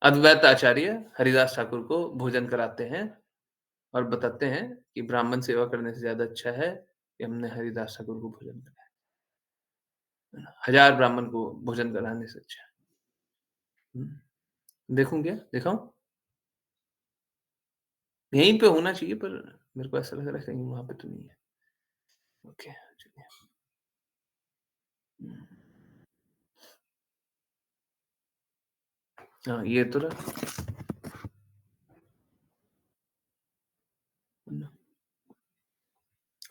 अद्वैत आचार्य हरिदास ठाकुर को भोजन कराते हैं और बताते हैं कि ब्राह्मण सेवा करने से ज़्यादा अच्छा है कि हमने हरिदास ठाकुर को भोजन कराया। 1000 ब्राह्मण को भोजन कराने से अच्छा है। हुँ, देखूँ क्या? दिखाऊँ? यहीं पे होना चाहिए पर मेरे को ऐसा लग रहा है कहीं वहाँ पे तो नहीं है। ओके, चलिए। हुँ, हाँ, ये तो रहा।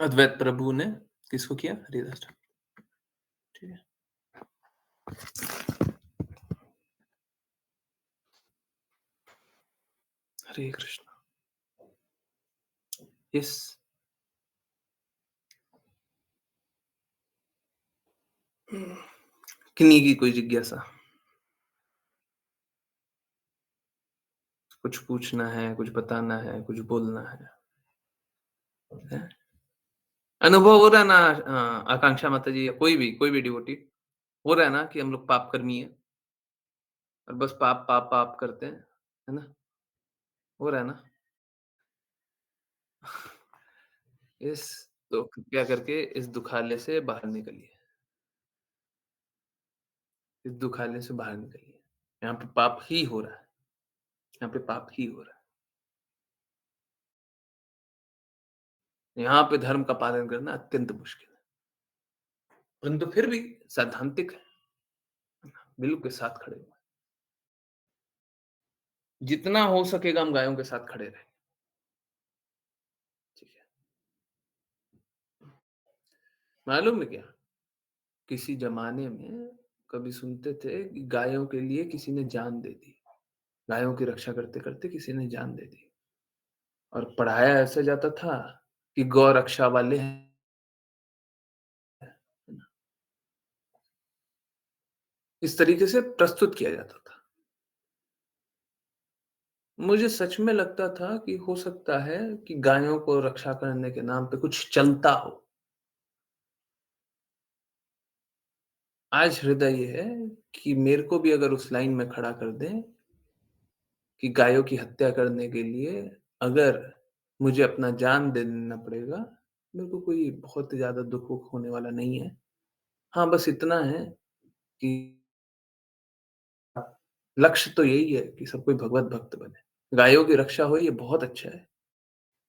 अद्वैत प्रभु ने किसको किया? हरिदास ठाकुर, ठीक है। हरे कृष्ण। यस, किन्हीं की कोई जिज्ञासा, कुछ पूछना है, कुछ बताना है, कुछ बोलना है? अनुभव हो रहा है ना आकांक्षा माताजी या कोई भी डिवोटी हो रहा है ना कि हम लोग पाप कर्मी हैं और बस पाप, पाप, पाप करते हैं, है ना? हो रहा है ना? इस तो कृपया करके इस दुखालय से बाहर निकलिए, इस दुखालय से बाहर निकलिए। यहाँ पे पाप ही हो रहा है, यहाँ पे पाप ही हो रहा है। यहाँ पे धर्म का पालन करना अत्यंत मुश्किल है, परंतु फिर भी सैद्धांतिक है, बिल्व के साथ खड़े हुए हैं। जितना हो सकेगा हम गायों के साथ खड़े रहेंगे, ठीक है। मालूम है क्या? किसी ज़माने में कभी सुनते थे कि गायों के लिए किसी ने जान दे दी। गायों की रक्षा करते-करते किसी ने जान दे दी और पढ़ाया ऐसा जाता था कि गौ रक्षा वाले हैं, है ना? इस तरीके से प्रस्तुत किया जाता था। मुझे सच में लगता था कि हो सकता है कि गायों को रक्षा करने के नाम पे कुछ चलता हो। आज हृदय ये है कि मेरे को भी अगर उस लाइन में खड़ा कर दें कि गायों की हत्या करने के लिए अगर मुझे अपना जान दे देना पड़ेगा, मेरे को कोई बहुत ज़्यादा दुःख-वुःख होने वाला नहीं है। हाँ, बस इतना है कि लक्ष्य तो यही है कि सब कोई भगवत भक्त बने। गायों की रक्षा हो ये बहुत अच्छा है,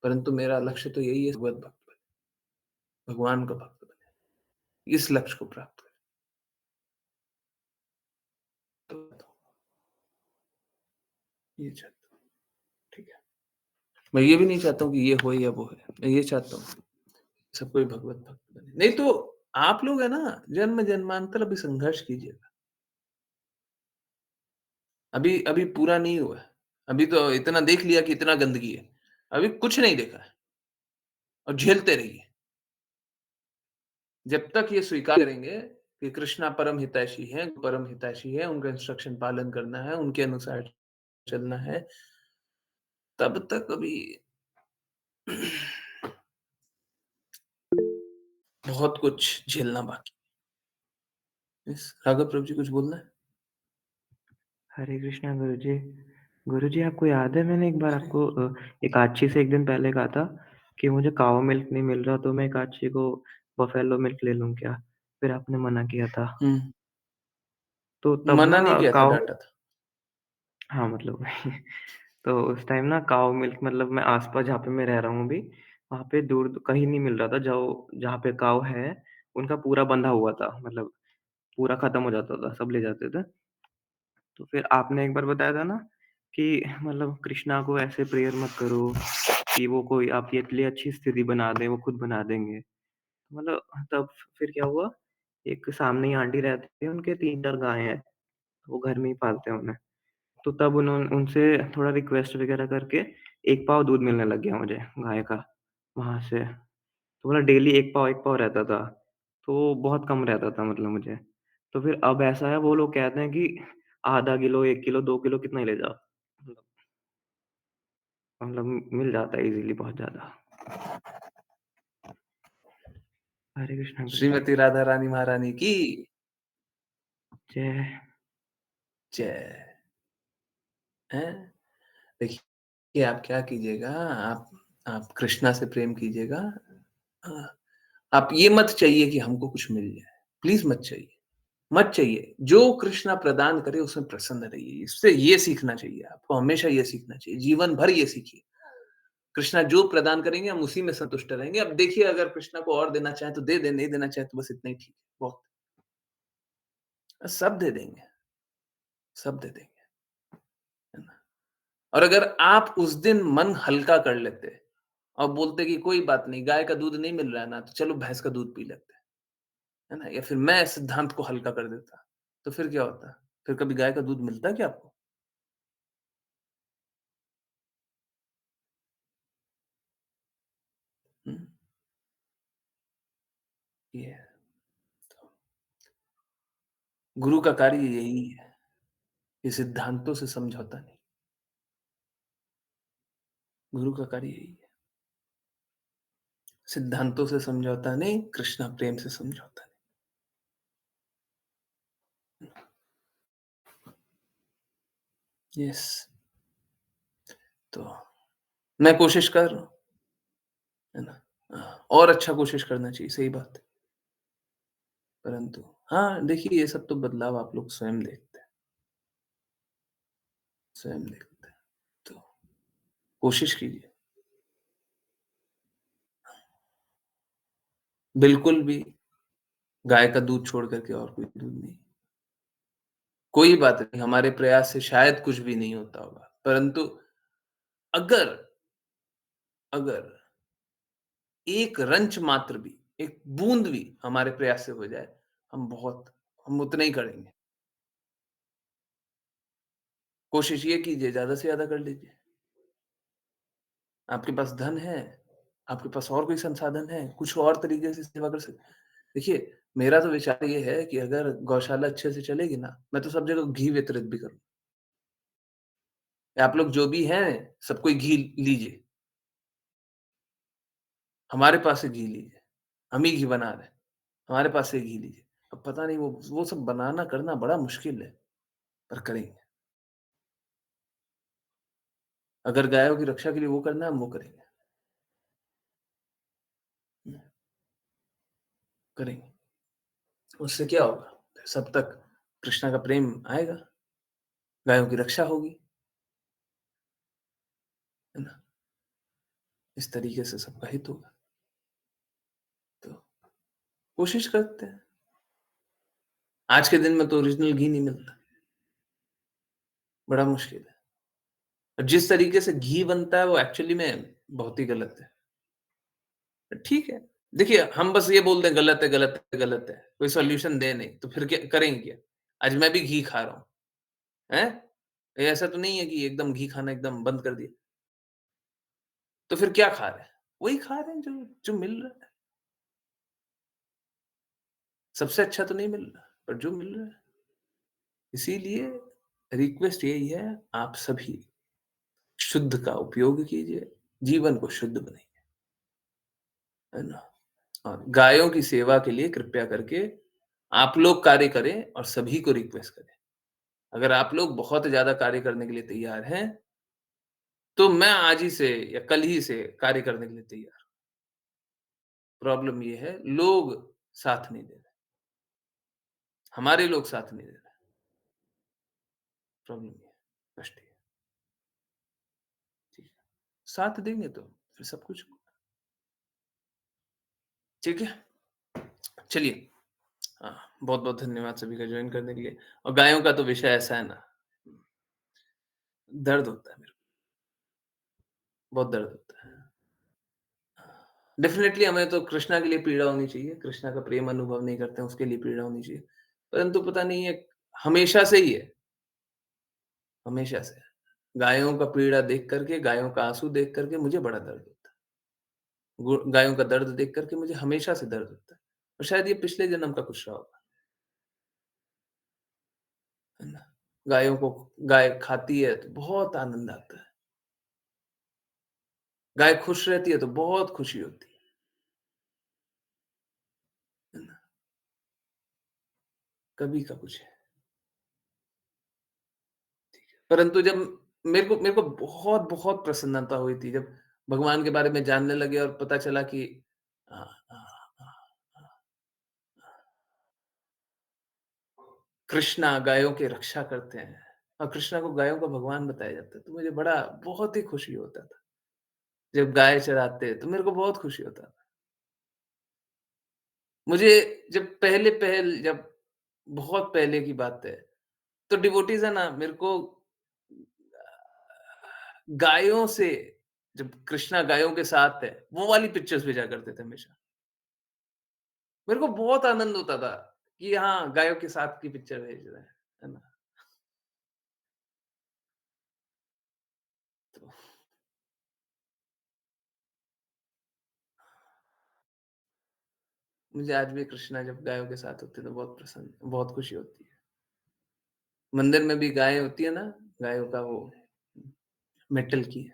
परंतु मेरा लक्ष्य तो यही है भगवत भक्त बने, भगवान का भक्त बने। इस लक्ष्य को प्राप्त करें। ये चाहता हूँ, ठीक है। मैं ये भी नहीं चाहता हूँ कि ये हो या वो है। मैं ये चाहता हूँ सब कोई भगवत भक्त बने। नहीं तो आप लोग है ना जन्म-जन्मांतर अभी संघर्ष कीजिएगा। अभी अभी पूरा नहीं हुआ है। अभी तो इतना देख लिया कि इतना गंदगी है। अभी कुछ नहीं देखा है और झेलते रहिए। जब तक ये स्वीकार करेंगे कि कृष्णा परम हितैषी है, उनका इंस्ट्रक्शन पालन करना है, उनके अनुसार चलना है, तब तक अभी बहुत कुछ झेलना बाकी है। यस, राघव प्रभु जी कुछ बोलना है? हरे कृष्णा गुरुजी। गुरुजी आपको याद है मैंने एक बार अरे! आपको एक आच्छी से एक दिन पहले कहा था कि मुझे काऊ मिल्क नहीं मिल रहा तो मैं एक आच्छी को बफेलो मिल्क ले लूँ क्या? फिर आपने मना किया था। हुँ, तो तब मना ना नहीं किया था, काऊ डाँटा था। हाँ, मतलब तो उस टाइम ना काऊ मिल्क मतलब मैं आस-पास जहाँ पे मैं रह रहा हूँ अभी, वहाँ पे दूर कहीं नहीं मिल रहा था। जो जहाँ पे काऊ है, उनका पूरा बंधा हुआ था। मतलब पूरा खत्म हो जाता था, सब ले जाते थे। तो फिर आपने एक बार बताया था ना कि मतलब कृष्णा को ऐसे प्रेयर मत करो कि वो कोई आपके लिए अच्छी स्थिति बना दें, वो खुद बना देंगे। मतलब तब फिर क्या हुआ, एक सामने ही आंटी रहती है, उनके 3-4 गाय हैं, वो घर में ही पालते हैं उन्हें। तो तब उनसे थोड़ा रिक्वेस्ट वगैरह करके 1 पाव दूध मिलने लग गया मुझे गाय का, वहाँ से। तो मतलब डेली 1 पाव रहता था, तो बहुत कम रहता था मतलब मुझे। तो फिर अब ऐसा है वो लोग कहते हैं कि आधा किलो, 1 किलो, 2 किलो कितना ही ले जाओ। मतलब मतलब मिल जाता है ईज़िली बहुत ज़्यादा। हरे कृष्णा गुरुजी। श्रीमती राधा रानी महारानी की जय। जय। हैं? देखिए आप क्या कीजिएगा, आप कृष्णा से प्रेम कीजिएगा। अ, आप ये मत चाहिए कि हमको कुछ मिल जाए, प्लीज़ मत चाहिए। मत चाहिए, जो कृष्णा प्रदान करे उसमें प्रसन्न रहिए। इससे ये सीखना चाहिए आपको, हमेशा ये सीखना चाहिए, जीवन भर ये सीखिए। कृष्णा जो प्रदान करेंगे हम उसी में संतुष्ट रहेंगे। अब देखिए अगर कृष्णा को और देना चाहें तो दे दें, नहीं देना चाहें तो बस इतना ही ठीक है, बहुत। सब दे देंगे, सब दे देंगे, है ना? और अगर आप उस दिन मन हल्का कर लेते और बोलते कि कोई बात नहीं, गाय का दूध नहीं मिल रहा है ना, तो चलो भैंस का दूध पी लेते हैं, है ना? या फिर मैं सिद्धांत को हल्का कर देता, तो फिर क्या होता? फिर कभी गाय का दूध मिलता क्या आपको? हुँ, ये है। तो गुरु का कार्य यही है, ये सिद्धांतों से समझौता नहीं, गुरु का कार्य यही है। सिद्धांतों से समझौता नहीं, कृष्णा प्रेम से समझौता नहीं। यस, तो मैं कोशिश कर रहा हूँ, है ना? और अच्छा कोशिश करना चाहिए, सही बात है। परंतु हाँ, देखिए ये सब तो बदलाव आप लोग स्वयं देखते हैं, स्वयं देखते हैं। तो कोशिश कीजिए, बिल्कुल भी गाय का दूध छोड़ कर के और कोई दूध नहीं। कोई बात नहीं, हमारे प्रयास से शायद कुछ भी नहीं होता होगा, परंतु अगर अगर एक रंच मात्र भी, एक बूँद भी हमारे प्रयास से हो जाए, हम उतना ही करेंगे। कोशिश ये कीजिए ज़्यादा से ज़्यादा कर लीजिए। आपके पास धन है, आपके पास और कोई संसाधन है, कुछ और तरीके से सेवा कर सकते हैं। देखिए, मेरा तो विचार ये है कि अगर गौशाला अच्छे से चलेगी ना, मैं तो सब जगह घी वितरित भी करूँ। आप लोग जो भी हैं, सब कोई घी लीजिए, हमारे पास से घी लीजिए। हम ही घी बना रहे हैं, हमारे पास से घी लीजिए। अब पता नहीं वो सब बनाना करना बड़ा मुश्किल है, पर करेंगे। अगर गायों की रक्षा के लिए वो करना है, हम वो करेंगे। हुँ, करेंगे। उससे क्या होगा? सब तक कृष्णा का प्रेम आएगा, गायों की रक्षा होगी, है ना? इस तरीके से सबका हित होगा। तो कोशिश करते हैं। आज के दिन में तो ओरिजिनल घी नहीं मिलता, बड़ा मुश्किल है। और जिस तरीके से घी बनता है वो एक्चुअली में बहुत ही गलत है। ठीक है, देखिए हम बस ये बोल दें गलत है, गलत है, गलत है, कोई सॉल्यूशन दे नहीं, तो फिर क्या करेंगे क्या? आज मैं भी घी खा रहा हूँ, हैं? ये ऐसा तो नहीं है कि एकदम घी खाना एकदम बंद कर दिया। तो फिर क्या खा रहे हैं? वही खा रहे हैं जो जो मिल रहा है। सबसे अच्छा तो नहीं मिल रहा, पर जो मिल रहा है। इसीलिए रिक्वेस्ट यही है, आप सभी शुद्ध का उपयोग कीजिए, जीवन को शुद्ध बनाइए, है ना? और गायों की सेवा के लिए कृपया करके आप लोग कार्य करें और सभी को रिक्वेस्ट करें। अगर आप लोग बहुत ज़्यादा कार्य करने के लिए तैयार हैं, तो मैं आज ही से या कल ही से कार्य करने के लिए तैयार हूँ। प्रॉब्लम ये है, लोग साथ नहीं दे रहे, हमारे लोग साथ नहीं दे रहे। प्रॉब्लम ये है, कष्ट ये है, ठीक है। साथ देंगे तो फिर सब कुछ ठीक है? चलिए हाँ, बहुत-बहुत धन्यवाद सभी का जॉइन करने के लिए और गायों का तो विषय ऐसा है ना, दर्द होता है मेरे को, बहुत दर्द होता है। डेफ़िनेटली हमें तो कृष्णा के लिए पीड़ा होनी चाहिए, कृष्णा का प्रेम अनुभव नहीं करते हैं, उसके लिए पीड़ा होनी चाहिए। परंतु पता नहीं है, हमेशा से ही है, हमेशा से। गायों का पीड़ा देख कर के, गायों का आँसू देख कर के मुझे बड़ा दर्द होता है। गायों का दर्द देख कर के मुझे हमेशा से दर्द होता है और शायद ये पिछले जन्म का कुछ रहा होगा, है ना? गायों को गाय खाती है तो बहुत आनंद आता है। गाय खुश रहती है तो बहुत खुशी होती है ना? कभी का कुछ है। परंतु जब मेरे को बहुत प्रसन्नता हुई थी जब भगवान के बारे में जानने लगे और पता चला कि अ अ अ अ, कृष्णा गायों की रक्षा करते हैं और कृष्णा को गायों का भगवान बताया जाता है, तो मुझे बड़ा बहुत ही खुशी होता था। जब गाय चराते तो मेरे को बहुत खुशी होता था। मुझे जब जब बहुत पहले की बात है, तो डिवोटीज़ है ना मेरे को गायों से जब कृष्णा गायों के साथ है, वो वाली पिक्चर्स भेजा करते थे हमेशा। मेरे को बहुत आनंद होता था कि हाँ, गायों के साथ की पिक्चर भेज रहे हैं, है ना? तो मुझे आज भी कृष्णा जब गायों के साथ होते हैं तो बहुत खुशी होती है। मंदिर में भी गायें होती है ना, गायों का वो मेटल की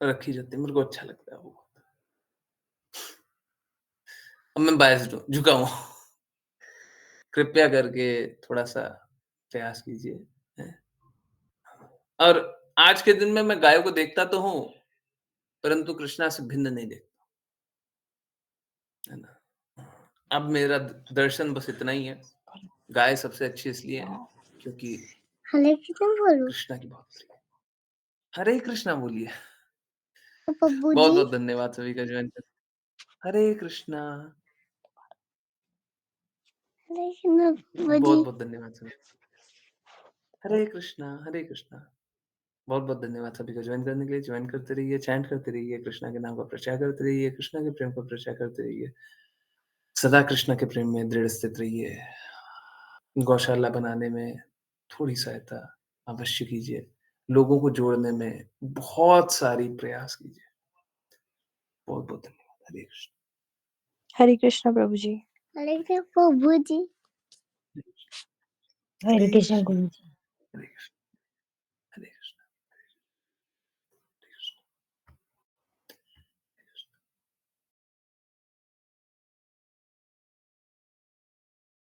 रखी जाती है, मेरे को अच्छा लगता है वो। अब मैं बायस्ड हूँ, झुका हूँ। कृपया करके थोड़ा-सा प्रयास कीजिए, हैं? और आज के दिन में मैं गायों को देखता तो हूँ, परंतु कृष्णा से भिन्न नहीं देखता, है ना? अब मेरा दर्शन बस इतना ही है। गाय सबसे अच्छी इसलिए है क्योंकि हले कितना बोलूं कृष्णा की बहुत प्रिय है। हरे कृष्णा बोलिए। पप्पू जी बहुत-बहुत धन्यवाद सभी का जॉइन कर हरे कृष्णा, हले कितना पप्पू जी बहुत-बहुत धन्यवाद सभी। हरे कृष्णा, हरे कृष्णा। बहुत-बहुत धन्यवाद सभी का जॉइन करने के लिए। जॉइन करते रहिए, चैंट करते रहिए, कृष्णा के नाम का प्रचार करते रहिए, कृष्णा के प्रेम का प्रचार करते रहिए। सदा कृष्ण के प्रेम में दृढ़ स्थित रहिए। गौशाला बनाने में थोड़ी सहायता अवश्य कीजिए। लोगों को जोड़ने में बहुत सारी प्रयास कीजिए। बहुत-बहुत धन्यवाद। हरे कृष्ण। हरे कृष्णा प्रभु जी। हले कितना पप्पू जी हरे हरे कृष्णा कृष्ण, गुरु जी। हरे कृष्ण।